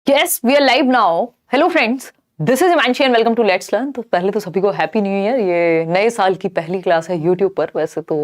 Yes, we are live now. Hello friends, this is Imanshi and welcome to Let's Learn। तो पहले तो सभी को हैप्पी न्यू ईयर। ये नए साल की पहली क्लास है यूट्यूब पर। वैसे तो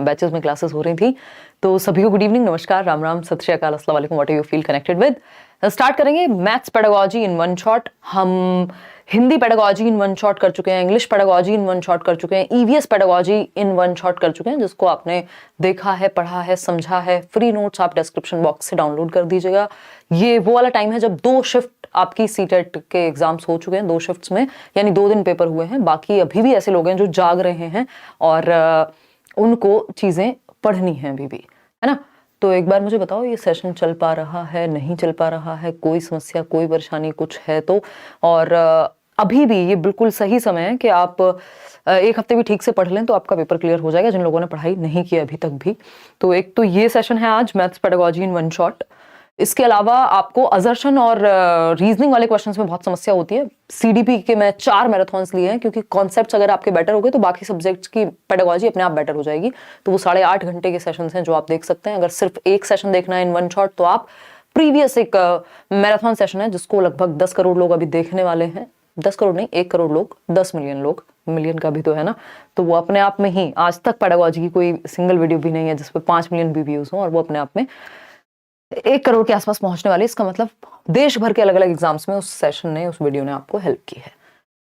बैचेस में क्लासेस हो रही थी, तो सभी को गुड इवनिंग, नमस्कार, राम राम, सत श्री अकाल, अस्सलाम वालेकुम, what you feel connected with. Start करेंगे maths pedagogy in one shot. हम Hindi pedagogy in one shot कर चुके हैं, English pedagogy in one shot कर चुके हैं, EVS pedagogy in one shot कर चुके हैं, जिसको आपने देखा है, पढ़ा है, समझा है। फ्री नोट्स आप डिस्क्रिप्शन बॉक्स से डाउनलोड कर दीजिएगा। ये वो वाला टाइम है जब 2 शिफ्ट आपकी सीटेट के एग्जाम्स हो चुके हैं, 2 शिफ्ट्स में, यानी 2 दिन पेपर हुए हैं। बाकी अभी भी ऐसे लोग हैं जो जाग रहे हैं और उनको चीजें पढ़नी है अभी भी, है ना। तो एक बार मुझे बताओ, ये सेशन चल पा रहा है, नहीं चल पा रहा है, कोई समस्या, कोई परेशानी कुछ है तो। और अभी भी ये बिल्कुल सही समय है कि आप एक हफ्ते भी ठीक से पढ़ लें तो आपका पेपर क्लियर हो जाएगा, जिन लोगों ने पढ़ाई नहीं की अभी तक भी। तो एक तो ये सेशन है आज, maths pedagogy in one shot. इसके अलावा आपको अजर्शन और रीजनिंग वाले क्वेश्चंस में बहुत समस्या होती है। सीडीपी के मैं 4 मैराथन्स लिए हैं, क्योंकि कॉन्सेप्ट्स अगर आपके बेटर हो गए तो बाकी सब्जेक्ट्स की पेडागोजी अपने आप बेटर हो जाएगी। तो वो 8.5 घंटे के सेशंस हैं जो आप देख सकते हैं। अगर सिर्फ एक सेशन देखना है इन वन शॉट, तो आप प्रीवियस एक मैराथन सेशन है जिसको लगभग 10 करोड़ लोग अभी देखने वाले हैं। 10 करोड़ नहीं, 1 करोड़ लोग, 10 मिलियन लोग, मिलियन का भी तो है ना। तो वो अपने आप में ही, आज तक पेडागोजी की कोई सिंगल वीडियो भी नहीं है जिसपे 5 मिलियन भी व्यूज हो, और वो अपने आप में 1 करोड़ के आसपास पहुंचने वाले। इसका मतलब देश भर के अलग अलग एग्जाम्स में उस सेशन ने, उस वीडियो ने आपको हेल्प की है।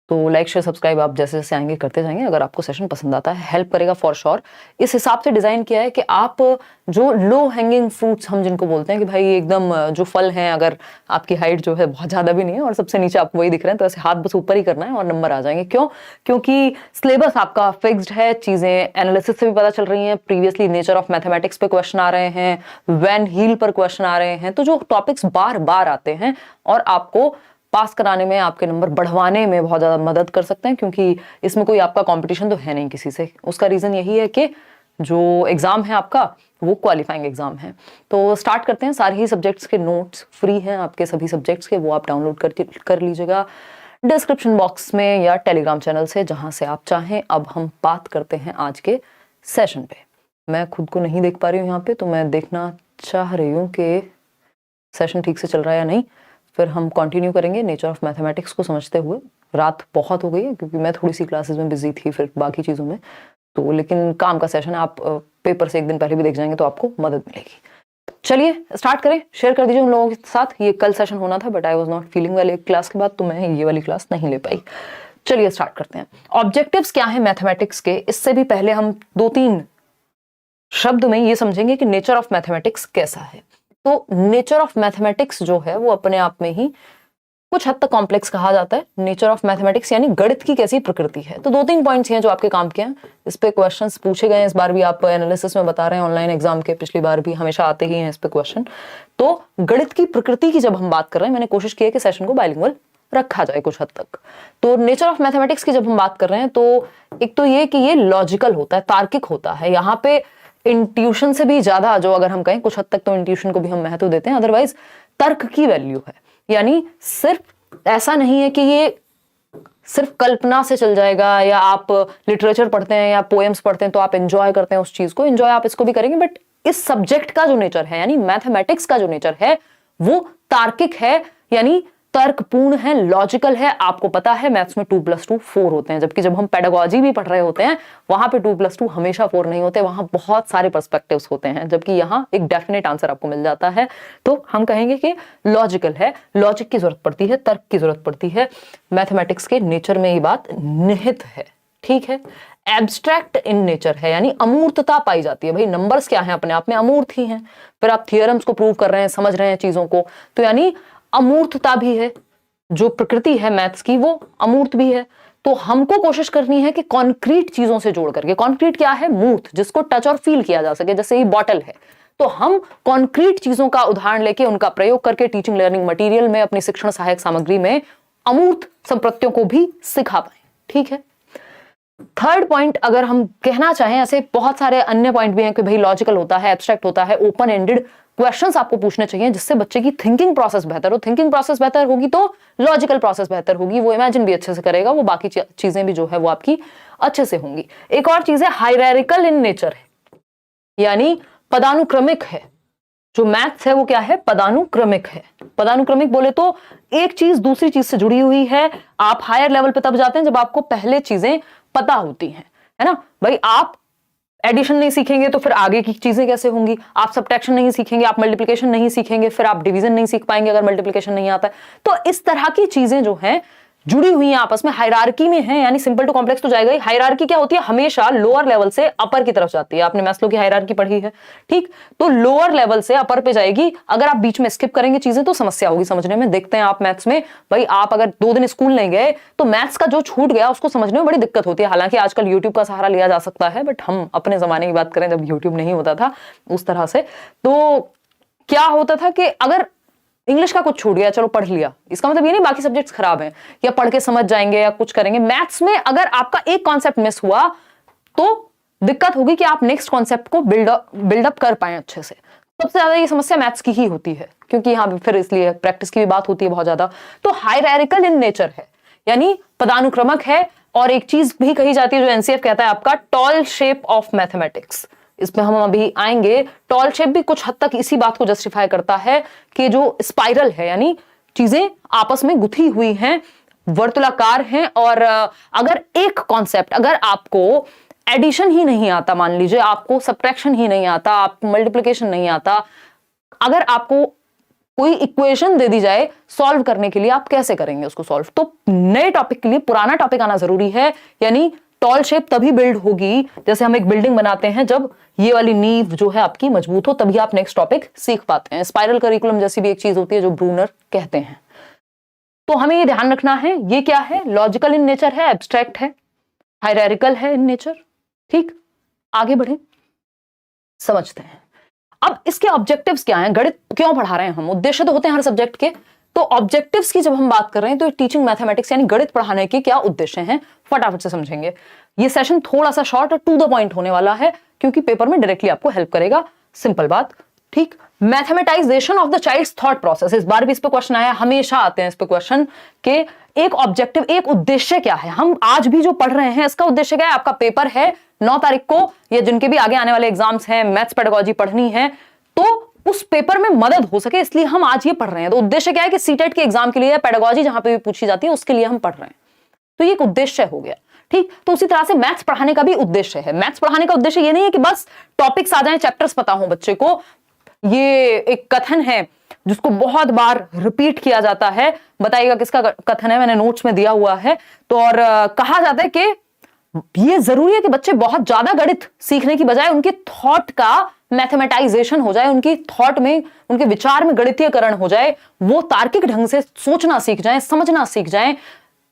तो लाइक शेयर सब्सक्राइब आप जैसे जैसे आएंगे करते जाएंगे। अगर आपको सेशन पसंद आता है, हेल्प करेगा फॉर श्योर। इस हिसाब से डिजाइन किया है कि आप जो लो हैंगिंग फ्रूट्स हम जिनको बोलते हैं कि भाई एकदम जो फल हैं, अगर आपकी हाइट जो है बहुत ज्यादा भी नहीं है और सबसे नीचे आपको वही दिख रहे हैं, तो ऐसे हाथ बस ऊपर ही करना है और नंबर आ जाएंगे। क्यों? क्योंकि सिलेबस आपका फिक्स्ड है, चीजें एनालिसिस से भी पता चल रही हैं। प्रीवियसली नेचर ऑफ मैथमेटिक्स पे क्वेश्चन आ रहे हैं, वैन हील पर क्वेश्चन आ रहे हैं। तो जो टॉपिक्स बार बार आते हैं और आपको पास कराने में, आपके नंबर बढ़वाने में बहुत ज्यादा मदद कर सकते हैं, क्योंकि इसमें कोई आपका कंपटीशन तो है नहीं किसी से। उसका रीजन यही है कि जो एग्जाम है आपका वो क्वालिफाइंग एग्जाम है। तो स्टार्ट करते हैं। सारे ही सब्जेक्ट्स के नोट्स फ्री हैं आपके सभी सब्जेक्ट्स के, वो आप डाउनलोड कर लीजिएगा डिस्क्रिप्शन बॉक्स में या टेलीग्राम चैनल से, जहां से आप चाहें। अब हम बात करते हैं आज के सेशन पे। मैं खुद को नहीं देख पा रही हूँ यहाँ पे, तो मैं देखना चाह रही हूँ कि सेशन ठीक से चल रहा है या नहीं। फिर हम कंटिन्यू करेंगे नेचर ऑफ मैथमेटिक्स को समझते हुए। रात बहुत हो गई है क्योंकि मैं थोड़ी सी क्लासेस में बिजी थी, फिर बाकी चीज़ों में तो, लेकिन काम का सेशन है। आप पेपर से एक दिन पहले भी देख जाएंगे तो आपको मदद मिलेगी। चलिए स्टार्ट करें। शेयर कर दीजिए उन लोगों के साथ। ये कल सेशन होना था, but I was not feeling well एक क्लास के बाद, तो मैं ये वाली क्लास नहीं ले पाई। चलिए स्टार्ट करते हैं। ऑब्जेक्टिव्स क्या है मैथमेटिक्स के, इससे भी पहले हम 2-3 शब्द में ये समझेंगे कि नेचर ऑफ मैथमेटिक्स कैसा है। तो नेचर ऑफ मैथमेटिक्स जो है वो अपने आप में ही कुछ हद तक कॉम्प्लेक्स कहा जाता है। नेचर ऑफ मैथमेटिक्स यानी गणित की कैसी प्रकृति है। तो 2-3 पॉइंट्स हैं जो आपके काम के हैं। इस पे क्वेश्चंस पूछे गए हैं, इस बार भी आप एनालिसिस में बता रहे हैं ऑनलाइन एग्जाम के, पिछली बार भी हमेशा आते ही हैं इस पे क्वेश्चन। तो गणित की प्रकृति की जब हम बात कर रहे हैं, मैंने कोशिश की है कि सेशन को बाइलिंगुअल रखा जाए कुछ हद तक। तो नेचर ऑफ मैथमेटिक्स की जब हम बात कर रहे हैं, तो एक तो ये कि ये लॉजिकल होता है, तार्किक होता है। यहाँ पे इंट्यूशन से भी ज्यादा, जो अगर हम कहें कुछ हद तक तो इंट्यूशन को भी हम महत्व देते हैं, अदरवाइज तर्क की वैल्यू है। यानी सिर्फ ऐसा नहीं है कि ये सिर्फ कल्पना से चल जाएगा, या आप लिटरेचर पढ़ते हैं या पोएम्स पढ़ते हैं तो आप एंजॉय करते हैं उस चीज को, एंजॉय आप इसको भी करेंगे, बट इस सब्जेक्ट का जो नेचर है, यानी मैथमेटिक्स का जो नेचर है, वो तार्किक है, यानी तर्कपूर्ण है, लॉजिकल है। आपको पता है मैथ्स में 2+2 4 होते हैं, जबकि जब हम पेडागोजी भी पढ़ रहे होते हैं वहां पे 2+2 हमेशा 4 नहीं होते, वहां बहुत सारे पर्सपेक्टिव्स होते हैं, जबकि यहाँ एक डेफिनेट आंसर आपको मिल जाता है। तो हम कहेंगे कि लॉजिकल है, लॉजिक की जरूरत पड़ती है, तर्क की जरूरत पड़ती है। मैथमेटिक्स के नेचर में ये बात निहित है, ठीक है। एब्स्ट्रैक्ट इन नेचर है, यानी अमूर्तता पाई जाती है। भाई नंबर्स क्या है, अपने आप में अमूर्त ही हैं। फिर आप थियरम्स को प्रूव कर रहे हैं, समझ रहे हैं चीजों को, तो यानी अमूर्तता भी है। जो प्रकृति है मैथ्स की वो अमूर्त भी है। तो हमको कोशिश करनी है कि कॉन्क्रीट चीजों से जोड़ करके, कॉन्क्रीट क्या है, मूर्त, जिसको टच और फील किया जा सके, जैसे ये बॉटल है, तो हम कॉन्क्रीट चीजों का उदाहरण लेके उनका प्रयोग करके टीचिंग लर्निंग मटेरियल में, अपनी शिक्षण सहायक सामग्री में अमूर्त संप्रत्यों को भी सिखा पाए, ठीक है। थर्ड पॉइंट अगर हम कहना चाहें, ऐसे बहुत सारे अन्य पॉइंट भी हैं कि भाई लॉजिकल होता है, एब्स्ट्रैक्ट होता है, ओपन एंडेड क्वेश्चंस आपको पूछने चाहिए जिससे बच्चे की थिंकिंग प्रोसेस बेहतर हो। थिंकिंग प्रोसेस बेहतर होगी तो लॉजिकल प्रोसेस बेहतर होगी, वो इमेजिन भी अच्छे से करेगा, वो बाकी चीजें भी जो है वो आपकी अच्छे से होंगी। एक और चीज है हायरार्किकल इन नेचर है, यानी पदानुक्रमिक है। जो मैथ्स है वो क्या है, पदानुक्रमिक है। पदानुक्रमिक बोले तो एक चीज दूसरी चीज से जुड़ी हुई है। आप हायर लेवल पे तब जाते हैं जब आपको पहले चीजें पता होती हैं, है ना भाई। आप एडिशन नहीं सीखेंगे तो फिर आगे की चीजें कैसे होंगी। आप सब्ट्रैक्शन नहीं सीखेंगे, आप मल्टीप्लिकेशन नहीं सीखेंगे, फिर आप डिवीजन नहीं सीख पाएंगे अगर मल्टीप्लिकेशन नहीं आता है। तो इस तरह की चीजें जो हैं जुड़ी हुई हैं आपस में, हायरार्की में है, यानी सिंपल टू कॉम्प्लेक्स तो जाएगा ही। हायरार्की क्या होती है, हमेशा लोअर लेवल से अपर की तरफ जाती है। आपने मैस्लो की हायरार्की पढ़ी है, ठीक। तो लोअर लेवल से अपर पे जाएगी। अगर आप बीच में स्किप करेंगे चीजें तो समस्या होगी समझने में। देखते हैं आप मैथ्स में, भाई आप अगर 2 दिन स्कूल नहीं गए तो मैथ्स का जो छूट गया उसको समझने में बड़ी दिक्कत होती है। हालांकि आजकल यूट्यूब का सहारा लिया जा सकता है, बट हम अपने जमाने की बात करें जब यूट्यूब नहीं होता था उस तरह से, तो क्या होता था कि अगर इंग्लिश का कुछ छूट गया, चलो पढ़ लिया, इसका मतलब ये नहीं बाकी सब्जेक्ट्स खराब हैं या पढ़ के समझ जाएंगे या कुछ करेंगे। मैथ्स में अगर आपका एक कॉन्सेप्ट मिस हुआ तो दिक्कत होगी कि आप नेक्स्ट कॉन्सेप्ट को बिल्डअप कर पाए अच्छे से। सबसे ज्यादा ये समस्या मैथ्स की ही होती है, क्योंकि यहाँ फिर इसलिए प्रैक्टिस की भी बात होती है बहुत ज्यादा। तो हायरार्किकल इन नेचर है, यानी पदानुक्रमक है। और एक चीज भी कही जाती है जो एनसीएफ कहता है आपका, टॉल शेप ऑफ मैथमेटिक्स। इसमें हम अभी आएंगे। टॉल शेप भी कुछ हद तक इसी बात को जस्टिफाई करता है कि जो स्पाइरल है, यानी चीजें आपस में गुथी हुई हैं, वर्तुलाकार हैं। और अगर एक कॉन्सेप्ट, अगर आपको एडिशन ही नहीं आता, मान लीजिए आपको सब्ट्रैक्शन ही नहीं आता, आपको मल्टीप्लिकेशन नहीं आता, अगर आपको कोई इक्वेशन दे दी जाए सॉल्व करने के लिए, आप कैसे करेंगे उसको सॉल्व। तो नए टॉपिक के लिए पुराना टॉपिक आना जरूरी है। यानी टॉल शेप तभी बिल्ड होगी, जैसे हम एक बिल्डिंग बनाते हैं, जब ये वाली नींव जो है आपकी मजबूत हो, तभी आप नेक्स्ट टॉपिक सीख पाते हैं। स्पाइरल करिकुलम जैसी भी एक चीज होती है जो ब्रूनर कहते हैं। तो हमें ये ध्यान रखना है, ये क्या है, लॉजिकल इन नेचर है, एब्स्ट्रैक्ट है, हायरार्किकल है इन नेचर, ठीक। आगे बढ़े, समझते हैं अब इसके ऑब्जेक्टिव्स क्या हैं, गणित क्यों पढ़ा रहे हैं हम। उद्देश्य तो होते हैं हर सब्जेक्ट के, तो ऑब्जेक्टिव्स की जब हम बात कर रहे हैं तो टीचिंग मैथमेटिक्स यानी गणित पढ़ाने के क्या उद्देश्य हैं, फटाफट से समझेंगे। ये सेशन थोड़ा सा शॉर्ट और टू द पॉइंट होने वाला है, क्योंकि पेपर में डायरेक्टली आपको हेल्प करेगा, सिंपल बात, ठीक। Mathematisation of the child's thought process, इस बार भी इस पे क्वेश्चन आया, हमेशा आते हैं इस पे क्वेश्चन के एक ऑब्जेक्टिव, एक उद्देश्य क्या है। हम आज भी जो पढ़ रहे हैं इसका उद्देश्य क्या है। आपका पेपर है 9 तारीख को, या जिनके भी आगे आने वाले एग्जाम्स हैं, मैथ्स पेडागोजी पढ़नी है, तो उस पेपर में मदद हो सके, इसलिए हम आज ये पढ़ रहे हैं। तो उद्देश्य क्या है कि सीटेट के एग्जाम के लिए पेडागोजी जहां पे भी पूछी जाती है उसके लिए हम पढ़ रहे हैं। तो ये एक उद्देश्य हो गया, ठीक। तो उसी तरह से मैथ्स पढ़ाने का भी उद्देश्य है। मैथ्स पढ़ाने का उद्देश्य ये नहीं है कि बस टॉपिक्स आ जाएं, चैप्टर्स पता हो बच्चे को। ये एक कथन है जिसको बहुत बार रिपीट किया जाता है, बताइएगा किसका कथन है, मैंने नोट्स में दिया हुआ है। तो और कहा जाता है कि ये जरूरी है कि बच्चे बहुत ज्यादा गणित सीखने की बजाय उनके थॉट का मैथमेटाइजेशन हो जाए, उनकी थॉट में, उनके विचार में गणितीयकरण हो जाए, वो तार्किक ढंग से सोचना सीख जाएं, समझना सीख जाएं,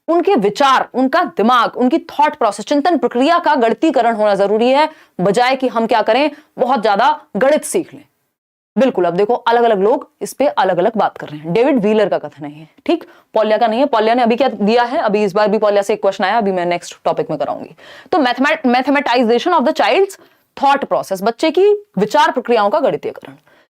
उनके विचार, उनका दिमाग, उनकी थॉट प्रोसेस, चिंतन प्रक्रिया का गणितीकरण होना जरूरी है, बजाय कि हम क्या करें, बहुत ज्यादा गणित सीख लें। बिल्कुल, अब देखो अलग अलग लोग इस पे अलग अलग बात कर रहे हैं। डेविड व्हीलर का कथन है, ठीक, पॉलिया का नहीं है। पॉलिया ने अभी क्या दिया है, अभी इस बार भी पॉलिया से एक क्वेश्चन आया, अभी मैं नेक्स्ट टॉपिक में कराऊंगी। तो mathematisation of the child's thought process, बच्चे की विचार प्रक्रियाओं का गणितीयकरण।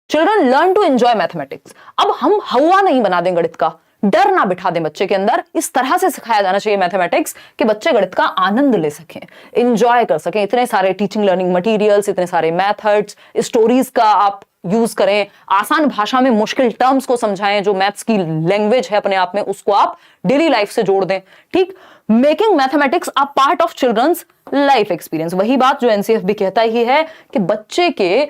Children learn to enjoy mathematics. अब हम हवा नहीं बना दें गणित का, डर ना बिठा दें बच्चे के अंदर, इस तरह से सिखाया जाना चाहिए मैथमेटिक्स कि बच्चे गणित का आनंद ले सकें, एंजॉय कर सकें। इतने सारे टीचिंग लर्निंग मटेरियल्स, इतने सारे मेथड्स, स्टोरीज का आप यूज करें, आसान भाषा में मुश्किल टर्म्स को समझाएं, जो मैथ्स की लैंग्वेज है अपने आप में उसको आप डेली लाइफ से जोड़ दें, ठीक। Making mathematics a part of children's life experience, वही बात जो एनसीएफ भी कहता ही है कि बच्चे के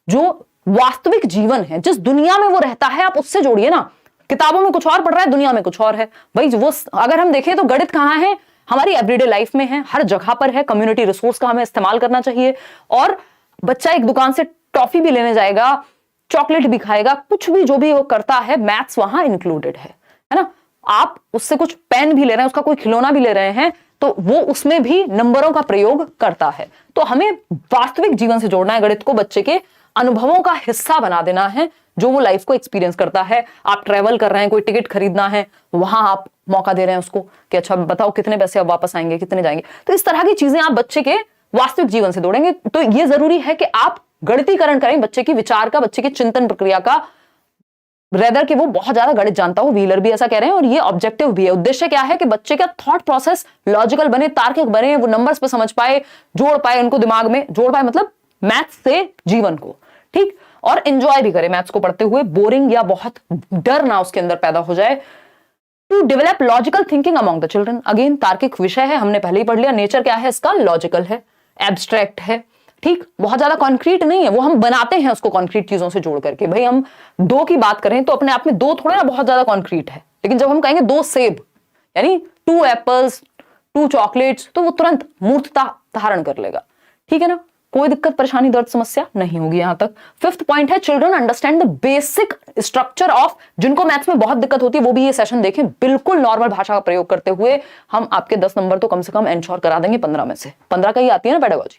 जो वास्तविक जीवन है, जिस दुनिया में वो रहता है, आप उससे जोड़िए ना। किताबों में कुछ और पढ़ रहा है, दुनिया में कुछ और है भाई। वो अगर हम देखें तो गणित कहाँ है, हमारी एवरीडे लाइफ में है, हर जगह पर है। कम्युनिटी रिसोर्स का हमें इस्तेमाल करना चाहिए। और बच्चा एक दुकान से टॉफी भी लेने जाएगा, चॉकलेट भी खाएगा, कुछ भी जो भी वो करता है, मैथ्स वहां इंक्लूडेड है ना। आप उससे कुछ पेन भी ले रहे हैं, उसका कोई खिलौना भी ले रहे हैं, तो वो उसमें भी नंबरों का प्रयोग करता है। तो हमें वास्तविक जीवन से जोड़ना है गणित को, बच्चे के अनुभवों का हिस्सा बना देना है, जो वो लाइफ को एक्सपीरियंस करता है। आप ट्रेवल कर रहे हैं, कोई टिकट खरीदना है, वहां आप मौका दे रहे हैं उसको कि अच्छा बताओ कितने पैसे अब वापस आएंगे, कितने जाएंगे। तो इस तरह की चीजें आप बच्चे के वास्तविक जीवन से जोड़ेंगे। तो ये जरूरी है कि आप गणितीकरण करें बच्चे की विचार का, बच्चे की चिंतन प्रक्रिया का, रेदर कि वो बहुत ज्यादा गणित जानता हो। व्हीलर भी ऐसा कह रहे हैं, और ये ऑब्जेक्टिव भी है। उद्देश्य क्या है कि बच्चे का थॉट प्रोसेस लॉजिकल बने, तार्किक बने, वो नंबर्स पे समझ पाए, जोड़ पाए, उनको दिमाग में जोड़ पाए, मतलब मैथ्स से जीवन को, ठीक। और एंजॉय भी करे मैथ्स को पढ़ते हुए, बोरिंग या बहुत डर ना उसके अंदर पैदा हो जाए। To develop logical thinking among the children, again तार्किक विषय है, हमने पहले ही पढ़ लिया। नेचर क्या है इसका, लॉजिकल है, एब्स्ट्रैक्ट है, ठीक, बहुत ज्यादा कॉन्क्रीट नहीं है, वो हम बनाते हैं उसको कॉन्क्रीट चीजों से जोड़ करके। भाई हम 2 की बात करें तो अपने आप में 2 थोड़ा ना बहुत ज्यादा कॉन्क्रीट है, लेकिन जब हम कहेंगे 2 सेब यानी 2 एप्पल्स 2 चॉकलेट्स, तो वो तुरंत मूर्तता धारण कर लेगा, ठीक है ना, कोई दिक्कत परेशानी दर्द समस्या नहीं होगी यहां तक। 5th पॉइंट है children understand the basic structure of, जिनको मैथ्स में बहुत दिक्कत होती है वो भी ये सेशन देखें, बिल्कुल नॉर्मल भाषा का प्रयोग करते हुए हम आपके 10 नंबर तो कम से कम एंश्योर करा देंगे 15 में से। 15 का ही आती है ना पेडागोजी,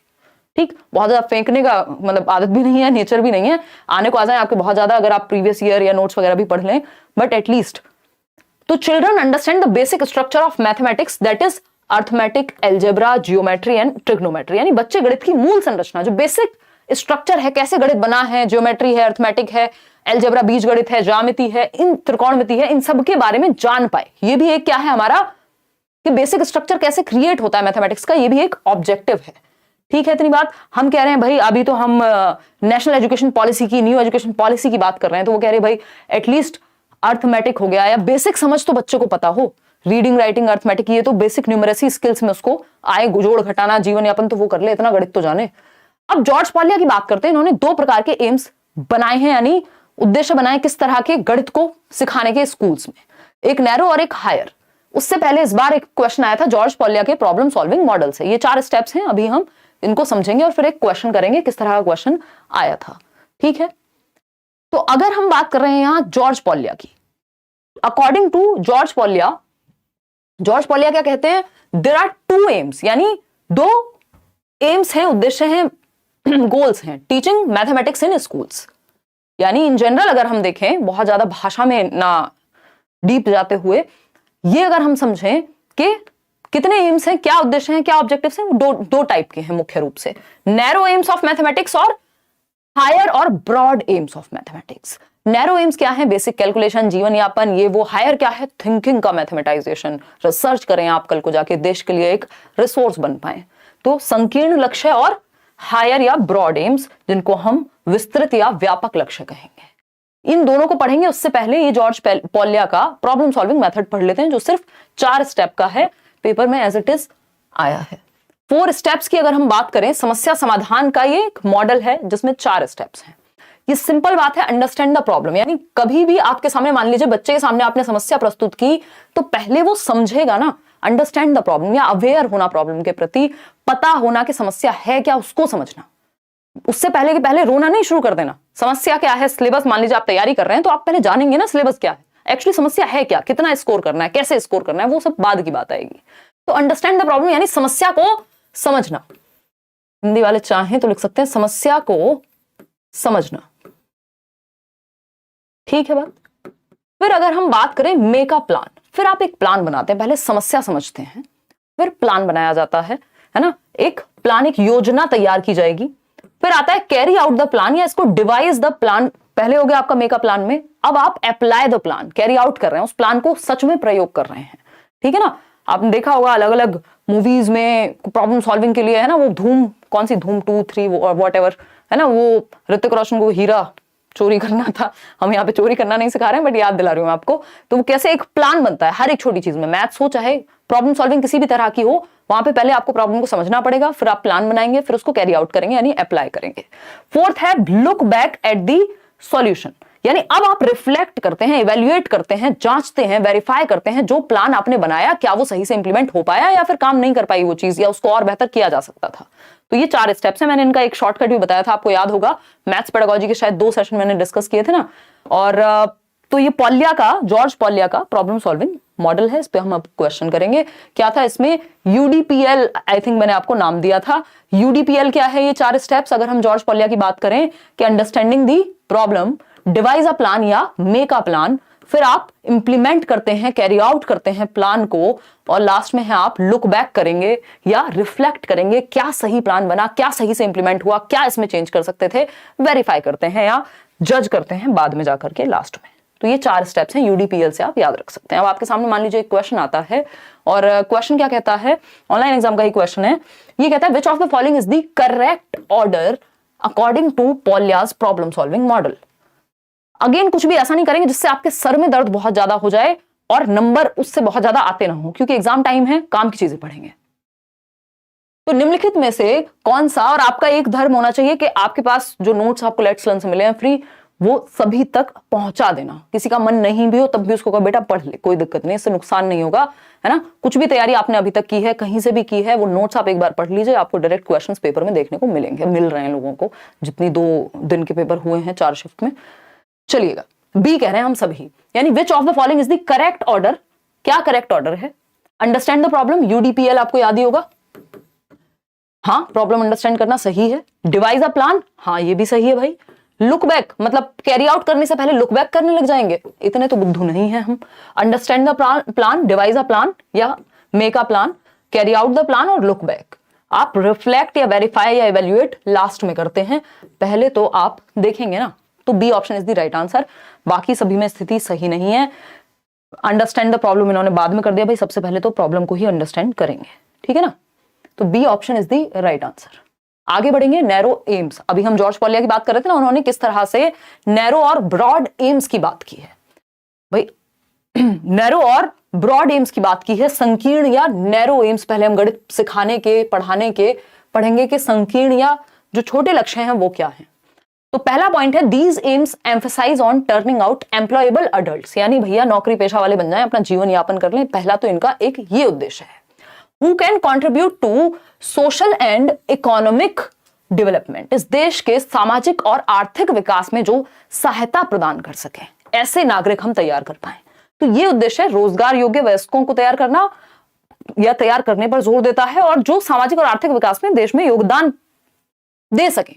ठीक, बहुत ज्यादा फेंकने का मतलब आदत भी नहीं है, नेचर भी नहीं है, आने को आ जाए आपके बहुत ज्यादा अगर आप प्रीवियस ईयर या नोट्स वगैरह भी पढ़ लें, बट एटलीस्ट। तो children understand the basic structure of mathematics, that is arithmetic, algebra, geometry and trigonometry, यानी बच्चे गणित की मूल संरचना, जो बेसिक स्ट्रक्चर है, कैसे गणित बना है, जियोमेट्री है, अर्थमेटिक है, एल्जेब्रा बीज गणित है, ज्यामिति है, इन त्रिकोणमिति है, इन सब के बारे में जान पाए। ये भी एक क्या है हमारा कि बेसिक स्ट्रक्चर कैसे क्रिएट होता है मैथमेटिक्स का, ये भी एक ऑब्जेक्टिव है, ठीक है। इतनी बात हम कह रहे हैं भाई, अभी तो हम नेशनल एजुकेशन पॉलिसी की, न्यू एजुकेशन पॉलिसी की बात कर रहे हैं, तो वो कह रहे हैं भाई एटलीस्ट अर्थमेटिक हो गया या बेसिक समझ तो बच्चे को पता हो, रीडिंग राइटिंग अर्थमेटिक, ये तो बेसिक न्यूमरेसी स्किल्स में उसको आए, जोड़ घटाना जीवन यापन तो वो कर ले, इतना गणित तो जाने। अब जॉर्ज पॉलिया की बात करते हैं, इन्होंने 2 प्रकार के एम्स बनाए हैं, यानी उद्देश्य बनाए किस तरह के गणित को सिखाने के स्कूल्स में, एक नैरो और एक हायर। उससे पहले इस बार एक क्वेश्चन आया था जॉर्ज पॉलिया के प्रॉब्लम सॉल्विंग मॉडल से। ये 4 स्टेप्स हैं, अभी हम इनको समझेंगे और फिर एक क्वेश्चन करेंगे किस तरह का क्वेश्चन आया था, ठीक है। तो अगर हम बात कर रहे हैं यहां जॉर्ज पॉलिया की, अकॉर्डिंग टू जॉर्ज पॉलिया क्या कहते हैं, देयर आर 2 एम्स, यानी 2 एम्स हैं, उद्देश्य हैं, गोल्स हैं, टीचिंग मैथमेटिक्स इन स्कूल्स। यानी इन जनरल अगर हम देखें, बहुत ज्यादा भाषा में ना डीप जाते हुए, ये अगर हम समझें कि कितने एम्स हैं, क्या उद्देश्य हैं, क्या ऑब्जेक्टिव्स हैं, दो टाइप के हैं मुख्य रूप से, नैरो एम्स ऑफ मैथमेटिक्स और हायर और broad aims of mathematics. Narrow aims क्या है, बेसिक कैलकुलेशन, जीवन यापन, ये वो। हायर क्या है, थिंकिंग का मैथमेटाइजेशन, रिसर्च करें आप कल को जाके देश के लिए एक रिसोर्स बन पाए। तो संकीर्ण लक्ष्य और हायर या ब्रॉड एम्स, जिनको हम विस्तृत या व्यापक लक्ष्य कहेंगे, इन दोनों को पढ़ेंगे। उससे पहले ये जॉर्ज पॉलिया का प्रॉब्लम सॉल्विंग मेथड पढ़ लेते हैं, जो सिर्फ 4 स्टेप का है, पेपर में एज इट इज आया है। 4 स्टेप्स की अगर हम बात करें, समस्या समाधान का ये एक मॉडल है जिसमें 4 स्टेप्स हैं। ये सिंपल बात है, अंडरस्टैंड द प्रॉब्लम, यानी कभी भी आपके सामने, मान लीजिए बच्चे के सामने आपने समस्या प्रस्तुत की, तो पहले वो समझेगा ना, अंडरस्टैंड द प्रॉब्लम, या अवेयर होना प्रॉब्लम के प्रति, पता होना कि समस्या है क्या, उसको समझना। उससे पहले के पहले रोना नहीं शुरू कर देना। समस्या क्या है, सिलेबस मान लीजिए आप तैयारी कर रहे हैं, तो आप पहले जानेंगे ना सिलेबस क्या है, एक्चुअली समस्या है क्या, कितना स्कोर करना है, कैसे स्कोर करना है, वो सब बाद की बात आएगी। तो अंडरस्टैंड द प्रॉब्लम यानी समस्या को समझना। हिंदी वाले चाहें तो लिख सकते हैं समस्या को समझना, ठीक है बात। फिर अगर हम बात करें मेक अ प्लान, फिर आप एक प्लान बनाते हैं, पहले समस्या समझते हैं, फिर प्लान बनाया जाता है ना, एक प्लान, एक योजना तैयार की जाएगी। फिर आता है कैरी आउट द प्लान, या इसको डिवाइस द प्लान। पहले हो गया आपका मेक अ प्लान में, अब आप apply the plan, carry out कर रहे हैं, उस प्लान को सच में प्रयोग कर रहे हैं, ठीक है ना। आपने देखा होगा अलग अलग मूवीज में प्रॉब्लम सॉल्विंग के लिए, है ना, वो धूम, कौन सी धूम 2, 3 वॉट एवर, है ना, वो ऋतिक रोशन को हीरा चोरी करना था, हम यहाँ पे चोरी करना नहीं सिखा रहे हैं, बट याद दिला रही हूँ आपको। तो वो कैसे एक प्लान बनता है हर एक छोटी चीज में, मैथ्स हो चाहे प्रॉब्लम सॉल्विंग किसी भी तरह की हो, वहां पे पहले आपको प्रॉब्लम को समझना पड़ेगा, फिर आप प्लान बनाएंगे, फिर उसको कैरी आउट करेंगे, यानी अप्लाई करेंगे। 4th है look back at the solution, यानी अब आप रिफ्लेक्ट करते हैं, इवेल्युएट करते हैं, जांचते हैं, वेरीफाई करते हैं, जो प्लान आपने बनाया क्या वो सही से इंप्लीमेंट हो पाया, या फिर काम नहीं कर पाई वो चीज, या उसको और बेहतर किया जा सकता था। तो ये 4 स्टेप्स हैं। मैंने इनका एक शॉर्टकट भी बताया था, आपको याद होगा, मैथ्स पेडागोजी के शायद 2 सेशन मैंने डिस्कस किए थे ना। और तो ये पॉलिया का, जॉर्ज पॉलिया का प्रॉब्लम सॉल्विंग मॉडल है, इस पे हम अब क्वेश्चन करेंगे। क्या था इसमें, यूडीपीएल आई थिंक मैंने आपको नाम दिया था। यूडीपीएल क्या है, ये 4 स्टेप्स अगर हम जॉर्ज पॉलिया की बात करें कि understanding the problem, device a plan या मेक अ प्लान, फिर आप इंप्लीमेंट करते हैं, कैरी आउट करते हैं प्लान को, और लास्ट में है आप लुक बैक करेंगे या रिफ्लेक्ट करेंगे, क्या सही प्लान बना, क्या सही से इंप्लीमेंट हुआ, क्या इसमें चेंज कर सकते थे, वेरीफाई करते हैं या जज करते हैं बाद में जाकर के लास्ट में। तो ये 4 स्टेप्स हैं, यूडीपीएल से आप याद रख सकते हैं। अब आपके सामने मान लीजिए एक क्वेश्चन आता है, और क्वेश्चन क्या कहता है, ऑनलाइन एग्जाम का ही क्वेश्चन है। ये कहता है which of the following is the correct order according to Polya's problem solving model. Again कुछ भी ऐसा नहीं करेंगे जिससे आपके सर में दर्द बहुत ज्यादा हो जाए और नंबर उससे बहुत ज्यादा आते ना हो, क्योंकि एग्जाम टाइम है, काम की चीजें पढ़ेंगे। तो निम्नलिखित में से कौन सा, और आपका एक धर्म होना चाहिए कि आपके पास जो नोट्स आपको लेट्स लर्न से मिले हैं फ्री, वो सभी तक पहुंचा देना। किसी का मन नहीं भी हो तब भी उसको कहो बेटा पढ़ ले, कोई दिक्कत नहीं, इससे नुकसान नहीं होगा, है ना। कुछ भी तैयारी आपने अभी तक की है, कहीं से भी की है, वो नोट्स आप एक बार पढ़ लीजिए, आपको डायरेक्ट क्वेश्चंस पेपर में देखने को मिलेंगे, मिल रहे हैं लोगों को, जितनी 2 दिन के पेपर हुए हैं 4 शिफ्ट में। चलिएगा, बी कह रहे हैं हम सभी, यानी विच of the following is the correct order. क्या करेक्ट ऑर्डर है? अंडरस्टैंड द प्रॉब्लम, यूडीपीएल आपको याद ही होगा, हाँ, प्रॉब्लम अंडरस्टैंड करना सही है। डिवाइस अ प्लान, हाँ ये भी सही है भाई। लुक बैक, मतलब कैरी आउट करने से पहले लुक बैक करने लग जाएंगे, इतने तो बुद्धू नहीं है हम। Understand the plan, devise a plan या make a plan, carry out the plan और लुक बैक। आप रिफ्लेक्ट या वेरीफाई या इवेल्युएट लास्ट में करते हैं, पहले तो आप देखेंगे ना। तो B option is the right answer. बाकी सभी में स्थिति सही नहीं है। अंडरस्टैंड द प्रॉब्लम इन्होंने बाद में कर दिया भाई, सबसे पहले तो प्रॉब्लम को ही अंडरस्टैंड करेंगे, ठीक है ना। तो B option is the right answer. आगे बढ़ेंगे, नैरो एम्स। अभी हम जॉर्ज पॉलिया की बात कर रहे थे ना, उन्होंने किस तरह से नैरो और ब्रॉड एम्स की बात की है भाई। नैरो और ब्रॉड एम्स की बात की है। संकीर्ण या नैरो एम्स, पहले हम गणित सिखाने के पढ़ाने के पढ़ेंगे कि संकीर्ण या जो छोटे लक्ष्य हैं वो क्या हैं। तो पहला पॉइंट है, these aims emphasise on turning out employable adults, यानी भैया नौकरी पेशा वाले बन जाएं, अपना जीवन यापन कर लें। पहला तो इनका एक ये उद्देश्य है। Who can contribute to social and economic development, इस देश के सामाजिक और आर्थिक विकास में जो सहायता प्रदान कर सके, ऐसे नागरिक हम तैयार कर पाए। तो ये उद्देश्य है, रोजगार योग्य वयस्कों को तैयार करना या तैयार करने पर जोर देता है, और जो सामाजिक और आर्थिक विकास में देश में योगदान दे सके।